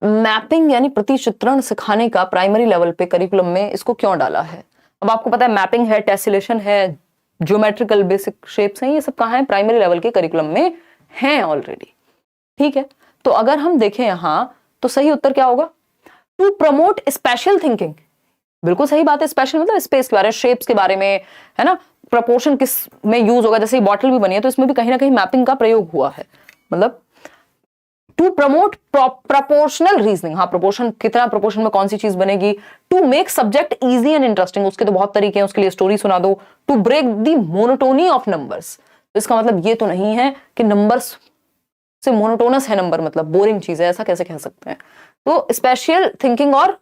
मैपिंग यानी प्रतिचित्रण सिखाने का प्राइमरी लेवल पे करिकुलम में इसको क्यों डाला है? अब आपको पता है मैपिंग है, टेसिलेशन है, ज्योमेट्रिकल बेसिक शेप्स हैं, ये सब कहां है? प्राइमरी लेवल के करिकुलम में हैं ऑलरेडी। ठीक है, तो अगर हम देखें यहां तो सही उत्तर क्या होगा? To promote special thinking. बिल्कुल सही बात है, स्पेशल मतलब स्पेस के बारे में, शेप्स के बारे में, है ना। प्रपोर्शन किस में यूज होगा, जैसे बॉटल भी बनी है तो इसमें भी कहीं ना कहीं मैपिंग का प्रयोग हुआ है। मतलब टू प्रमोट प्रपोर्शनल रीजनिंग, हाँ प्रोपोर्शन, कितना प्रोपोर्शन में कौन सी चीज बनेगी। To make subject easy and interesting, उसके तो बहुत तरीके हैं, उसके लिए स्टोरी सुना दो। To break the monotony of numbers, इसका मतलब ये तो नहीं है कि नंबर्स से मोनोटोनस है नंबर, मतलब बोरिंग चीज है, ऐसा कैसे कह सकते हैं। तो स्पेशल थिंकिंग और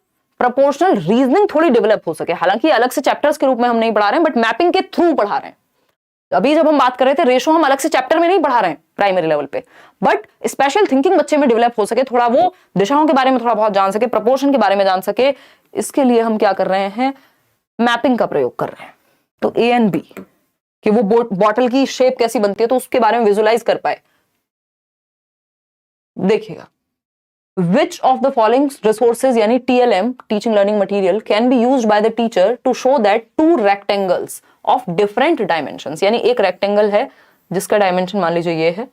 प्रोपोर्शनल रीजनिंग थोड़ी डेवलप हो सके, हालांकि अलग से चैप्टर्स के रूप में हम नहीं पढ़ा रहे हैं, बट मैपिंग के थ्रू पढ़ा रहे हैं। अभी जब हम बात कर रहे थे रेशो, हम अलग से चैप्टर में नहीं पढ़ा रहे हैं प्राइमरी लेवल पे, बट स्पेशल थिंकिंग बच्चे में डेवलप हो सके, थोड़ा वो दिशाओं के बारे में थोड़ा बहुत जान सके, प्रपोर्शन के बारे में जान सके, इसके लिए हम क्या कर रहे हैं? मैपिंग का प्रयोग कर रहे हैं। तो ए एंड बी, कि वो बॉटल की शेप कैसी बनती है तो उसके बारे में विजुअलाइज कर पाए। देखिएगा, which of the following resources यानी TLM, teaching learning material, can be used by the teacher to show that two rectangles of different dimensions, यानी एक रेक्टेंगल है जिसका डायमेंशन मान लीजिए ये है,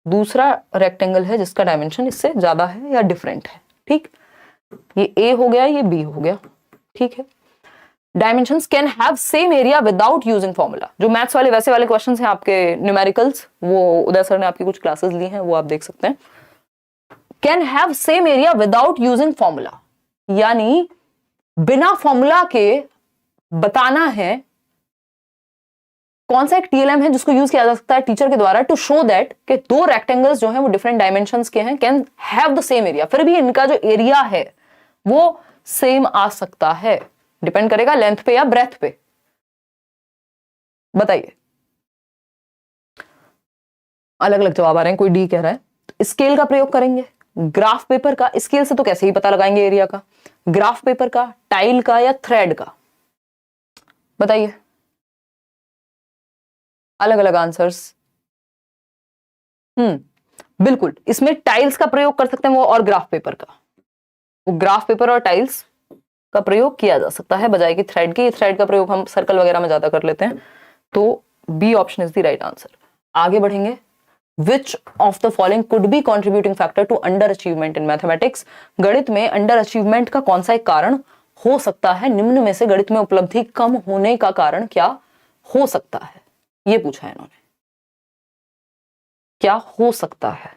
दूसरा रेक्टेंगल है जिसका डायमेंशन इससे ज्यादा है या डिफरेंट है। ठीक, ये A हो गया, ये B हो गया। ठीक है, dimensions can have same area without using formula. जो मैथ्स वाले वैसे वाले क्वेश्चंस हैं आपके न्यूमेरिकल्स, वो उदय सर ने आपकी कुछ क्लासेस ली हैं, वो आप देख सकते हैं। Can have same area without using formula, यानी बिना फॉर्मूला के बताना है कौन सा एक TLM है जिसको यूज किया जा सकता है टीचर के द्वारा टू शो दैट कि दो रेक्टेंगल्स जो हैं वो डिफरेंट डायमेंशंस के हैं, can have the same area, फिर भी इनका जो एरिया है वो सेम आ सकता है। डिपेंड करेगा लेंथ पे या ब्रेथ पे। बताइए, अलग अलग जवाब आ रहे हैं। कोई डी कह रहा है तो स्केल का प्रयोग करेंगे, ग्राफ पेपर का। स्केल से तो कैसे ही पता लगाएंगे एरिया का, ग्राफ पेपर का, टाइल का या थ्रेड का? बताइए, अलग अलग आंसर्स। बिल्कुल, इसमें टाइल्स का प्रयोग कर सकते हैं वो, और ग्राफ पेपर का। वो ग्राफ पेपर और टाइल्स का प्रयोग किया जा सकता है बजाय कि थ्रेड के। थ्रेड का प्रयोग हम सर्कल वगैरह में ज्यादा कर लेते हैं। तो B option is the right answer. आगे बढ़ेंगे। Which of the following could be contributing factor to under achievement in mathematics? गणित में अंडर अचीवमेंट का कौन सा एक कारण हो सकता है? निम्न में से गणित में उपलब्धि कम होने का कारण क्या हो सकता है? ये पूछा है इन्होंने, क्या हो सकता है?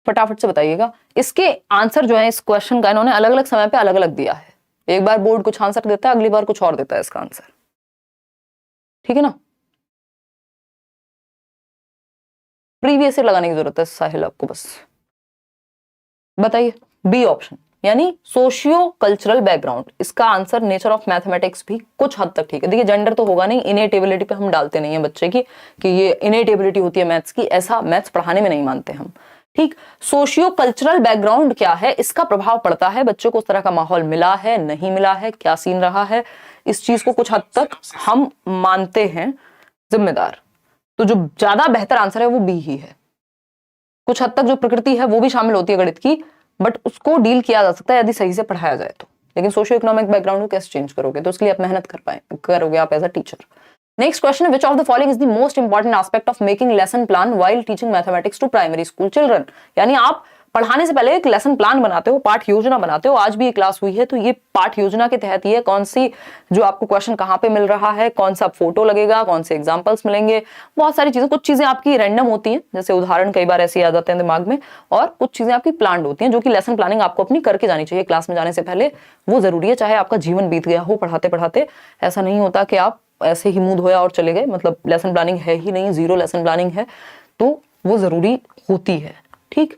फटाफट से बताइएगा। इसके आंसर जो है इस क्वेश्चन का इन्होंने अलग अलग समय पे अलग अलग दिया है। एक बार बोर्ड कुछ आंसर देता है, अगली बार कुछ और देता है इसका आंसर। ठीक है ना, प्रीवियस ईयर लगाने की जरूरत है साहिल आपको बस। बताइए, बी ऑप्शन यानी सोशियो कल्चरल बैकग्राउंड। इसका आंसर नेचर ऑफ मैथमेटिक्स भी कुछ हद तक ठीक है। देखिए जेंडर तो होगा नहीं, इनेट एबिलिटी पे हम डालते नहीं है बच्चे की कि ये इनेट एबिलिटी होती है मैथ्स की, ऐसा मैथ्स पढ़ाने में नहीं मानते हम। ठीक, सोशियो कल्चरल बैकग्राउंड क्या है, इसका प्रभाव पड़ता है, बच्चों को उस तरह का माहौल मिला है नहीं मिला है, क्या सीन रहा है, इस चीज को कुछ हद तक हम मानते हैं जिम्मेदार। तो जो ज्यादा बेहतर आंसर है वो बी ही है। कुछ हद तक जो प्रकृति है वो भी शामिल होती है गणित की, बट उसको डील किया जा सकता है यदि सही से पढ़ाया जाए तो। लेकिन सोशियो इकोनॉमिक बैकग्राउंड को कैसे चेंज करोगे, तो उसके लिए आप मेहनत करोगे आप as a teacher. Next question है, which of the following is the most important aspect of making lesson plan while teaching mathematics to primary school children. यानी आप पढ़ाने से पहले एक लेसन प्लान बनाते हो, पाठ योजना बनाते हो। आज भी ये क्लास हुई है तो ये पाठ योजना के तहत ये कौन सी जो आपको क्वेश्चन कहाँ पे मिल रहा है, कौन सा फोटो लगेगा, कौन से एग्जांपल्स मिलेंगे, बहुत सारी चीजें। कुछ चीजें आपकी रैंडम होती हैं, जैसे उदाहरण कई बार ऐसे आ जाते हैं दिमाग में, और कुछ चीजें आपकी प्लान्ड होती हैं जो कि लेसन प्लानिंग आपको अपनी करके जानी चाहिए क्लास में जाने से पहले। वो जरूरी है, चाहे आपका जीवन बीत गया हो पढ़ाते पढ़ाते। ऐसा नहीं होता कि आप ऐसे ही मुंह धोया और चले गए, मतलब लेसन प्लानिंग है ही नहीं, जीरो लेसन प्लानिंग है, तो वो जरूरी होती है। ठीक,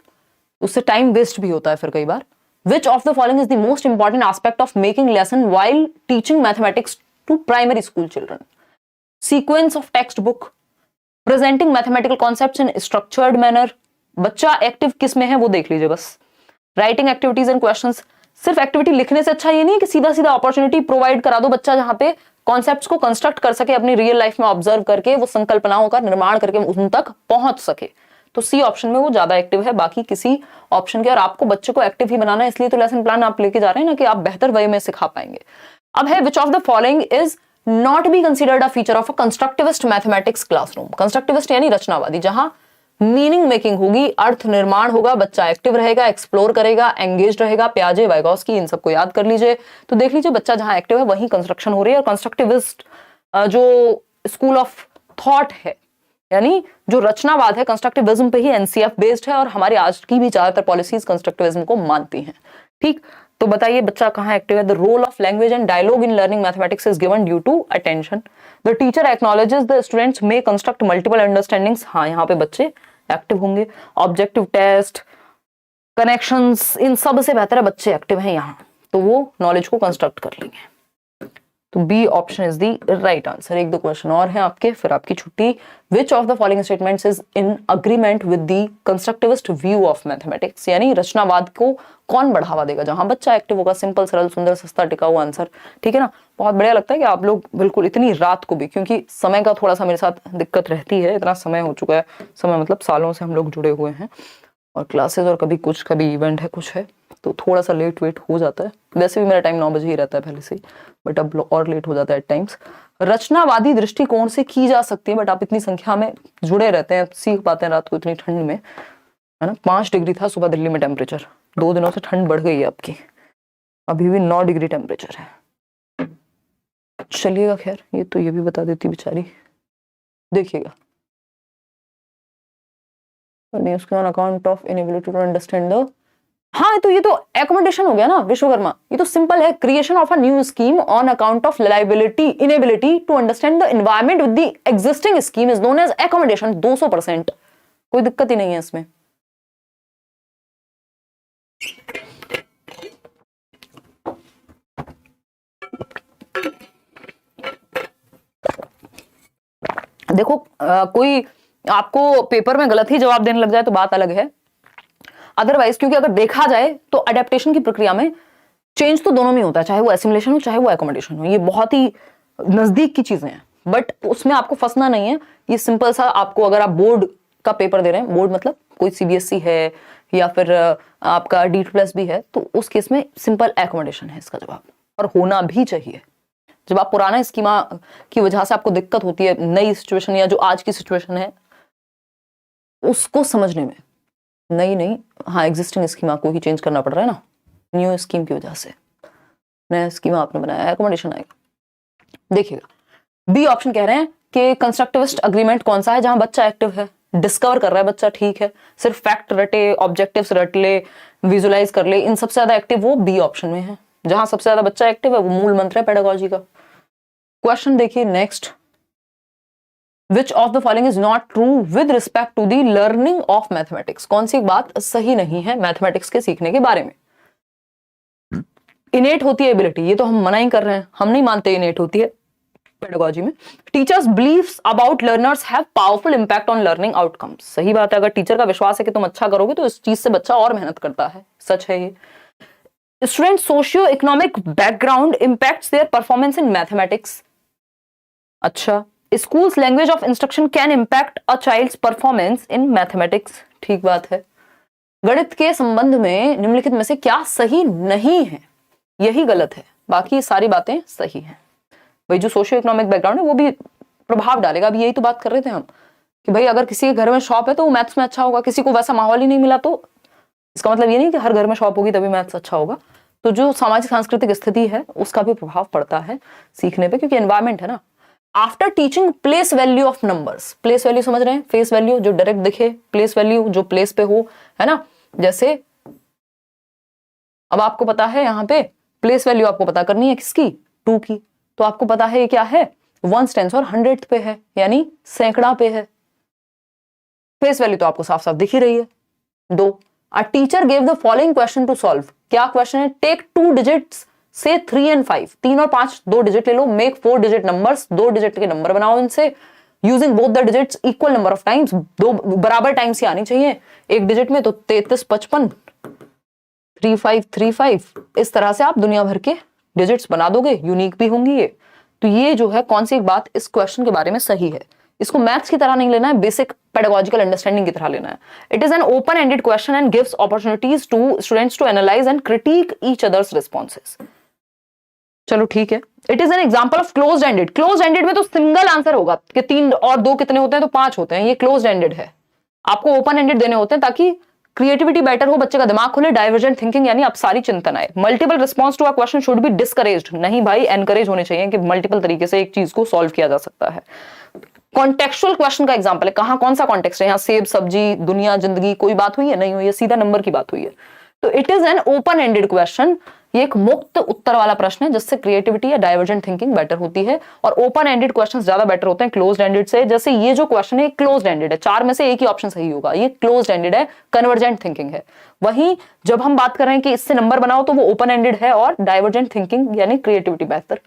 उससे टाइम वेस्ट भी होता है फिर कई बार। Which of the following is the most important aspect of making lesson while teaching mathematics to primary school children? Sequence of text book, presenting mathematical concepts in structured manner. बच्चा active किस में है वो देख लीजिए बस। Writing activities and questions. सिर्फ activity लिखने से अच्छा ये नहीं है कि सीधा सीधा अपॉर्चुनिटी प्रोवाइड करा दो बच्चा जहां पे कॉन्सेप्ट्स को कंस्ट्रक्ट कर सके, अपनी रियल लाइफ में ऑब्जर्व करके वो संकल्पनाओं का निर्माण करके उन तक पहुंच सके। तो सी ऑप्शन में वो ज्यादा एक्टिव है बाकी किसी ऑप्शन के। और आपको बच्चे को एक्टिव ही बनाना है, इसलिए तो लेसन प्लान आप लेके जा रहे हैं ना, कि आप बेहतर वे में सिखा पाएंगे। अब है, which of the following is not be considered a feature of a constructivist mathematics classroom? Constructivist यानी रचनावादी, जहां मीनिंग मेकिंग होगी, अर्थ निर्माण होगा, बच्चा एक्टिव रहेगा, एक्सप्लोर करेगा, एंगेज रहेगा। प्याजे, वाइगोस्की, इन सबको याद कर लीजिए। तो देख लीजिए बच्चा जहां एक्टिव है वहीं कंस्ट्रक्शन हो रही है। और कंस्ट्रक्टिविस्ट जो स्कूल ऑफ थॉट है, यानी जो रचनावाद है, कंस्ट्रक्टिविज्म पे ही एनसीएफ बेस्ड है, और हमारी आज की भी ज्यादातर पॉलिसीज कंस्ट्रक्टिविज्म को मानती हैं। ठीक, तो बताइए बच्चा कहाँ एक्टिव है? The role of language and dialogue in learning mathematics is given due to attention. The teacher acknowledges the students may construct multiple understandings. हाँ, यहाँ पे बच्चे एक्टिव होंगे। ऑब्जेक्टिव टेस्ट, कनेक्शंस, इन सब से बेहतर है बच्चे एक्टिव हैं यहाँ, तो वो नॉलेज को कंस्ट्रक्ट कर लेंगे। तो B option is the right answer. एक दो क्वेश्चन और हैं आपके, फिर आपकी छुट्टी। Which of the following statements is in agreement with the constructivist view of mathematics? यानी रचनावाद को कौन बढ़ावा देगा? जहां बच्चा एक्टिव होगा। सिंपल, सरल, सुंदर, सस्ता, टिकाऊ आंसर। ठीक है ना? बहुत बढ़िया लगता है कि आप लोग बिल्कुल इतनी रात को भी, क्योंकि समय का थोड़ा सा मेरे साथ दिक्कत रहती है, इतना समय हो चुका है, समय मतलब सालों से हम लोग जुड़े हुए हैं, और क्लासेस और कभी कुछ, कभी इवेंट है, कुछ है, तो थोड़ा सा लेट वेट हो जाता है। वैसे भी मेरा टाइम 9 बजे ही रहता है पहले से ही, बट अब और लेट हो जाता है एट टाइम्स। रचनावादी दृष्टिकोण से की जा सकती है, बट आप इतनी संख्या में जुड़े रहते हैं, सीख पाते हैं रात को इतनी ठंड में, है ना? 5 डिग्री था सुबह दिल्ली में टेम्परेचर, 2 दिनों से ठंड बढ़ गई है आपकी, अभी भी 9 डिग्री टेम्परेचर है। चलिएगा, खैर ये भी बता देती बेचारी, देखिएगा। उसके on account of inability to understand the, हाँ तो ये तो एकोमोडेशन हो गया ना विश्वकर्मा। ये तो सिंपल है, creation of a new scheme on account of liability inability to understand the environment with the existing scheme is known as accommodation. 200%, कोई दिक्कत ही नहीं है इसमें। देखो कोई आपको पेपर में गलत ही जवाब देने लग जाए तो बात अलग है, अदरवाइज क्योंकि अगर देखा जाए तो अडेप्टेशन की प्रक्रिया में चेंज तो दोनों में होता है, चाहे वो एसिमुलेशन हो चाहे वो एकोमोडेशन हो। ये बहुत ही नजदीक की चीजें हैं, बट उसमें आपको फंसना नहीं है। ये सिंपल सा, आपको अगर आप बोर्ड का पेपर दे रहे हैं, बोर्ड मतलब कोई सीबीएसई है या फिर आपका D++ भी है, तो उस केस में सिंपल एकोमोडेशन है इसका जवाब, और होना भी चाहिए। जब आप पुराना स्कीमा की वजह से आपको दिक्कत होती है नई सिचुएशन या जो आज की सिचुएशन है उसको समझने में, नहीं हाँ एग्जिस्टिंग स्कीमा को ही चेंज करना पड़ रहा है ना, न्यू स्कीम की वजह से नया स्कीमा आपने बनाया, एकोमोडेशन आएगा। देखिएगा बी ऑप्शन कह रहे हैं कि कंस्ट्रक्टिविस्ट अग्रीमेंट कौन सा है? जहां बच्चा एक्टिव है, डिस्कवर कर रहा है बच्चा, ठीक है, सिर्फ फैक्ट रटे, ऑब्जेक्टिव्स रट ले, विजुलाइज कर ले, इन सबसे ज्यादा एक्टिव वो बी ऑप्शन में है। जहां सबसे ज्यादा बच्चा एक्टिव है वो मूल मंत्र है पेडागोजी का। क्वेश्चन देखिए next, Which of the following is not true with respect to the learning of mathematics? कौन सी बात सही नहीं है मैथमेटिक्स के सीखने के बारे में? इनेट होती है एबिलिटी, ये तो हम मना ही कर रहे हैं, हम नहीं मानते इनेट होती है पेडागोजी में। Teachers believes about learners have powerful impact on learning outcomes. सही बात है, अगर टीचर का विश्वास है कि तुम अच्छा करोगे तो इस चीज से बच्चा और मेहनत करता है, सच है ये। Student socio economic background impacts their performance in mathematics. अच्छा, schools language of instruction can impact a child's performance in mathematics. ठीक बात है। गणित के संबंध में निम्नलिखित में से क्या सही नहीं है? यही गलत है, बाकी सारी बातें सही हैं। भाई जो सोशियो इकोनॉमिक बैकग्राउंड है वो भी प्रभाव डालेगा। अभी यही तो बात कर रहे थे हम कि भाई अगर किसी के घर में शॉप है तो वो मैथ्स में अच्छा होगा, किसी को वैसा माहौल ही नहीं मिला तो इसका मतलब ये नहीं कि हर घर में शॉप होगी तभी मैथ्स अच्छा होगा। तो जो सामाजिक सांस्कृतिक स्थिति है उसका भी प्रभाव पड़ता है सीखने पे, क्योंकि एनवायरमेंट है ना। After teaching place value of numbers. Place value समझ रहे हैं? फेस वैल्यू जो डायरेक्ट दिखे, प्लेस वैल्यू जो प्लेस पे हो, है ना। जैसे अब आपको पता है यहाँ पे प्लेस वैल्यू आपको पता करनी है किसकी? 2 की। तो आपको पता है ये क्या है? 1s 10s और 100th पे है, यानी सैकड़ा पे है। फेस वैल्यू तो आपको साफ साफ दिख ही रही है 2। A teacher gave the following question to solve. क्या क्वेश्चन है? टेक 2 डिजिट्स से 3 and 5, 3 और 5 2 डिजिट ले लो, मेक 4 डिजिट नंबर्स, 2 डिजिट के नंबर बनाओ इनसे, using both the digits equal number of times. 2 बराबर टाइम्स ही आनी चाहिए एक डिजिट में, तो 33 55 35 35। इस तरह से आप दुनिया भर के डिजिट्स बना दोगे, यूनिक भी होंगी ये। तो ये जो है कौन सी एक बात इस क्वेश्चन के बारे में सही है। इसको मैथ्स की तरह नहीं लेना है, बेसिक पेडागोजिकल अंडरस्टैंडिंग की तरह लेना है। It is an open ended question and gives opportunities to students to analyse and critique each others responses. चलो ठीक है। It is an example of closed ended. Closed ended में तो सिंगल आंसर होगा कि 3 और 2 कितने होते हैं? तो 5 होते हैं। ये क्लोज्ड एंडेड है। आपको ओपन एंडेड देने होते हैं ताकि क्रिएटिविटी बेटर हो, बच्चे का दिमाग खुले, डाइवर्जेंट थिंकिंग यानी अब सारी चिंतन आए। Multiple response to a question should be discouraged. नहीं भाई, एनकरेज होने चाहिए कि मल्टीपल तरीके से एक चीज को सॉल्व किया जा सकता है। कॉन्टेक्चुअल क्वेश्चन का एग्जांपल है। कहां कौन सा कॉन्टेक्स्ट है? यहाँ सेब, सब्जी, दुनिया, जिंदगी, कोई बात हुई है? नहीं हुई है, सीधा नंबर की बात हुई है। तो it is an open ended question. ये एक मुक्त उत्तर वाला प्रश्न है जिससे क्रिएटिविटी या डाइवर्जेंट थिंकिंग बेटर होती है, और ओपन एंडेड क्वेश्चंस ज्यादा बेटर होते हैं क्लोज्ड एंडेड से। जैसे ये जो क्वेश्चन है क्लोज्ड एंडेड है, 4 में से एक ही ऑप्शन सही होगा, ये क्लोज्ड एंडेड है, कन्वर्जेंट थिंकिंग है। वहीं जब हम बात कर रहे हैं कि इससे नंबर बनाओ तो वो ओपन एंडेड है और डाइवर्जेंट थिंकिंग यानी क्रिएटिविटी बेहतर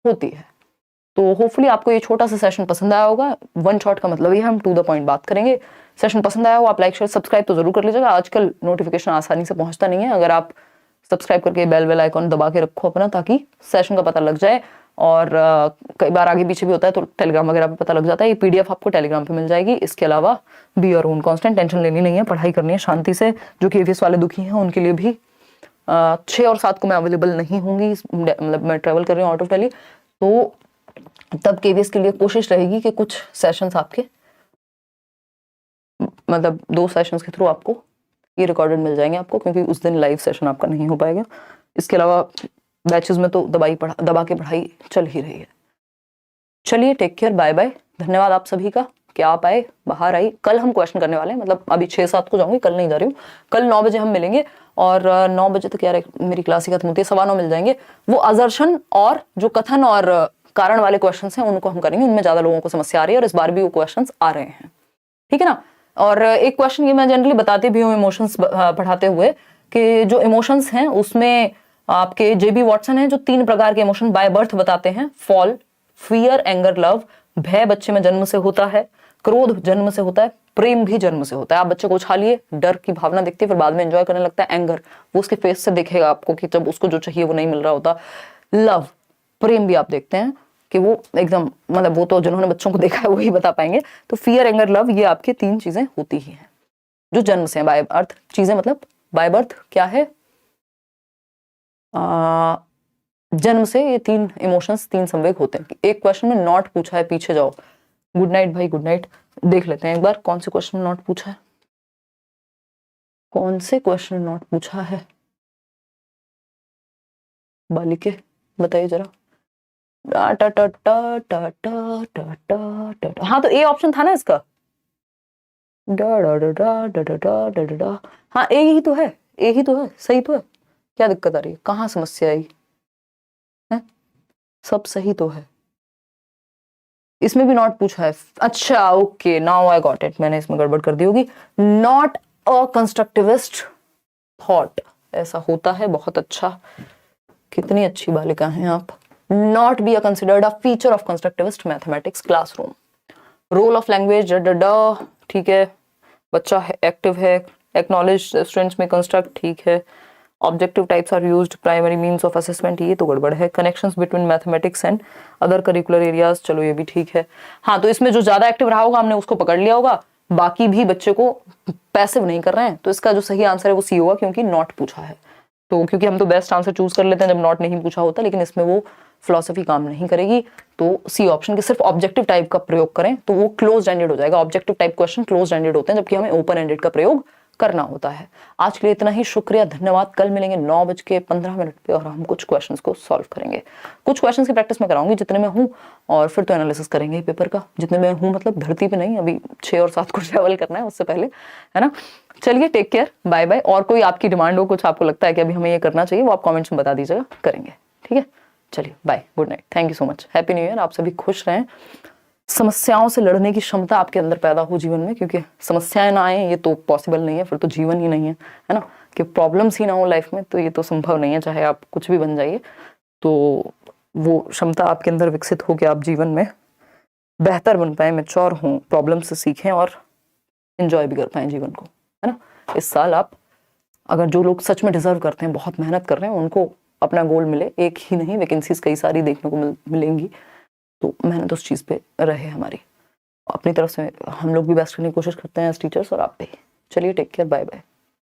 होती है। तो होपफुली आपको ये छोटा सा सेशन पसंद आया होगा। वन शॉट का मतलब ये हम टू द पॉइंट बात करेंगे। सेशन पसंद आया हो आप लाइक शेयर सब्सक्राइब तो जरूर कर लीजिएगा। आजकल नोटिफिकेशन आसानी से पहुंचता नहीं है, अगर आप सब्सक्राइब करके बेल आइकॉन दबा के रखो अपना, ताकि सेशन का पता लग जाए। और कई बार आगे पीछे भी होता है तो टेलीग्राम वगैरह पे पता लग जाता है। ये पीडीएफ आपको टेलीग्राम पे मिल जाएगी। इसके अलावा be your own constant, tension लेनी नहीं है, पढ़ाई करनी है शांति से। जो केवीएस वाले दुखी हैं उनके लिए भी 6 और 7 को मैं अवेलेबल नहीं होंगी, मतलब मैं ट्रेवल कर रही हूँ आउट ऑफ दिल्ली, तो तब केवीएस के लिए कोशिश रहेगी कि कुछ सेशंस आपके, मतलब 2 सेशंस के थ्रू आपको ये रिकॉर्डेड मिल जाएंगे आपको, क्योंकि उस दिन लाइव सेशन आपका नहीं हो पाएगा। इसके अलावा बैचेस में तो दबा के पढ़ाई चल ही रही है। चलिए, टेक केयर, बाय बाय। धन्यवाद आप सभी का कि आप आए, बाहर आई। कल हम क्वेश्चन करने वाले हैं, मतलब अभी 6-7 को जाऊंगी, कल नहीं जा रही हूँ। कल 9 बजे हम मिलेंगे और 9 बजे तक यार मेरी क्लास ही खत्म होती है, 9:15 मिल जाएंगे। वो असर्शन और जो कथन और कारण वाले क्वेश्चन हैं उनको हम करेंगे। उनमें ज्यादा लोगों को समस्या आ रही है और इस बार भी वो क्वेश्चन आ रहे हैं, ठीक है ना। और एक क्वेश्चन ये मैं जनरली बताती भी हूँ इमोशंस पढ़ाते हुए, कि जो इमोशंस हैं उसमें आपके जेबी वॉटसन हैं जो 3 प्रकार के इमोशन बाय बर्थ बताते हैं। Fall, fear, anger, love. भय बच्चे में जन्म से होता है, क्रोध जन्म से होता है, प्रेम भी जन्म से होता है। आप बच्चे को उछालिए, डर की भावना दिखती है, फिर बाद में एंजॉय करने लगता है। एंगर, वो उसके फेस से दिखेगा आपको कि जब उसको जो चाहिए वो नहीं मिल रहा होता। लव, प्रेम भी आप देखते हैं कि वो एकदम, मतलब वो तो जिन्होंने बच्चों को देखा है वही बता पाएंगे। तो फियर, एंगर, लव, ये आपकी 3 चीजें होती ही हैं जो जन्म से बाय बर्थ। चीजें मतलब बाय बर्थ क्या है? जन्म से ये 3 इमोशंस, 3 संवेग होते हैं। एक क्वेश्चन में नॉट पूछा है, पीछे जाओ। गुड नाइट भाई, गुड नाइट। देख लेते हैं एक बार कौन से क्वेश्चन में नॉट पूछा है, कौन से क्वेश्चन में नॉट पूछा है। बालिके बताइए जरा। हाँ, तो ए ऑप्शन था ना इसका। हाँ, ए ही तो है, ए ही तो है, सही तो है। क्या दिक्कत आ रही है? कहाँ समस्या आई है? सब सही तो है। इसमें भी नॉट पूछा है। अच्छा, okay, now I got it. मैंने इसमें गड़बड़ कर दी होगी। नॉट अ कंस्ट्रक्टिविस्ट थॉट, ऐसा होता है। बहुत अच्छा, कितनी अच्छी बालिका हैं आप। Not be a considered a feature of constructivist mathematics classroom. Role of language ठीक है, बच्चा एक्टिव है, एक्नॉलेज स्टूडेंट्स में कंस्ट्रक्ट ठीक है, objective types are used, primary means of assessment ये तो गड़बड़ है, connections between mathematics and other curricular areas चलो ये भी ठीक है। हाँ तो इसमें जो ज्यादा एक्टिव रहा होगा हमने उसको पकड़ लिया होगा, बाकी भी बच्चे को पैसिव नहीं कर रहे हैं, तो इसका जो सही आंसर है वो सी होगा क्योंकि नॉट पूछा है। तो क्योंकि हम तो बेस्ट आंसर चूज कर लेते हैं जब नॉट नहीं पूछा होता, लेकिन इसमें वो फिलॉसफी काम नहीं करेगी, तो सी ऑप्शन के सिर्फ ऑब्जेक्टिव टाइप का प्रयोग करें तो वो क्लोज एंडेड हो जाएगा। Objective type question close ended होते हैं जबकि हमें ओपन एंडेड का प्रयोग करना होता है। आज के लिए इतना ही, शुक्रिया, धन्यवाद। कल मिलेंगे 9:15 पे और हम कुछ क्वेश्चंस को सॉल्व करेंगे। कुछ क्वेश्चंस की प्रैक्टिस मैं कराऊंगी जितने में हूँ, और फिर तो एनालिसिस करेंगे पेपर का जितने में हूँ, मतलब धरती पे नहीं, अभी 6 और 7 को ट्रैवल करना है उससे पहले, है ना। चलिए टेक केयर, बाय बाय। और कोई आपकी डिमांड हो, कुछ आपको लगता है कि अभी हमें ये करना चाहिए, वो आप कॉमेंट्स में बता दीजिएगा, करेंगे, ठीक है। चलिए bye, good night, thank you so much, happy new year. आप सभी खुश रहें, समस्याओं से लड़ने की क्षमता आपके अंदर पैदा हो जीवन में, क्योंकि समस्याएं ना आए ये तो पॉसिबल नहीं है, फिर तो जीवन ही नहीं है, है ना। कि प्रॉब्लम्स ही ना हो लाइफ में तो ये तो संभव नहीं है, चाहे आप कुछ भी बन जाइए। तो वो क्षमता आपके अंदर विकसित हो कि आप जीवन में बेहतर बन पाए, मैच्योर हों, प्रॉब्लम से सीखें और एंजॉय भी कर पाएं जीवन को, है ना। इस साल आप, अगर जो लोग सच में डिजर्व करते हैं, बहुत मेहनत कर रहे हैं, उनको अपना गोल मिले, एक ही नहीं वैकेंसीज कई सारी देखने को मिलेंगी, तो मेहनत उस चीज़ पे रहे हमारी। अपनी तरफ से हम लोग भी बेस्ट करने की कोशिश करते हैं एज टीचर्स, और आप भी। चलिए टेक केयर, बाय बाय।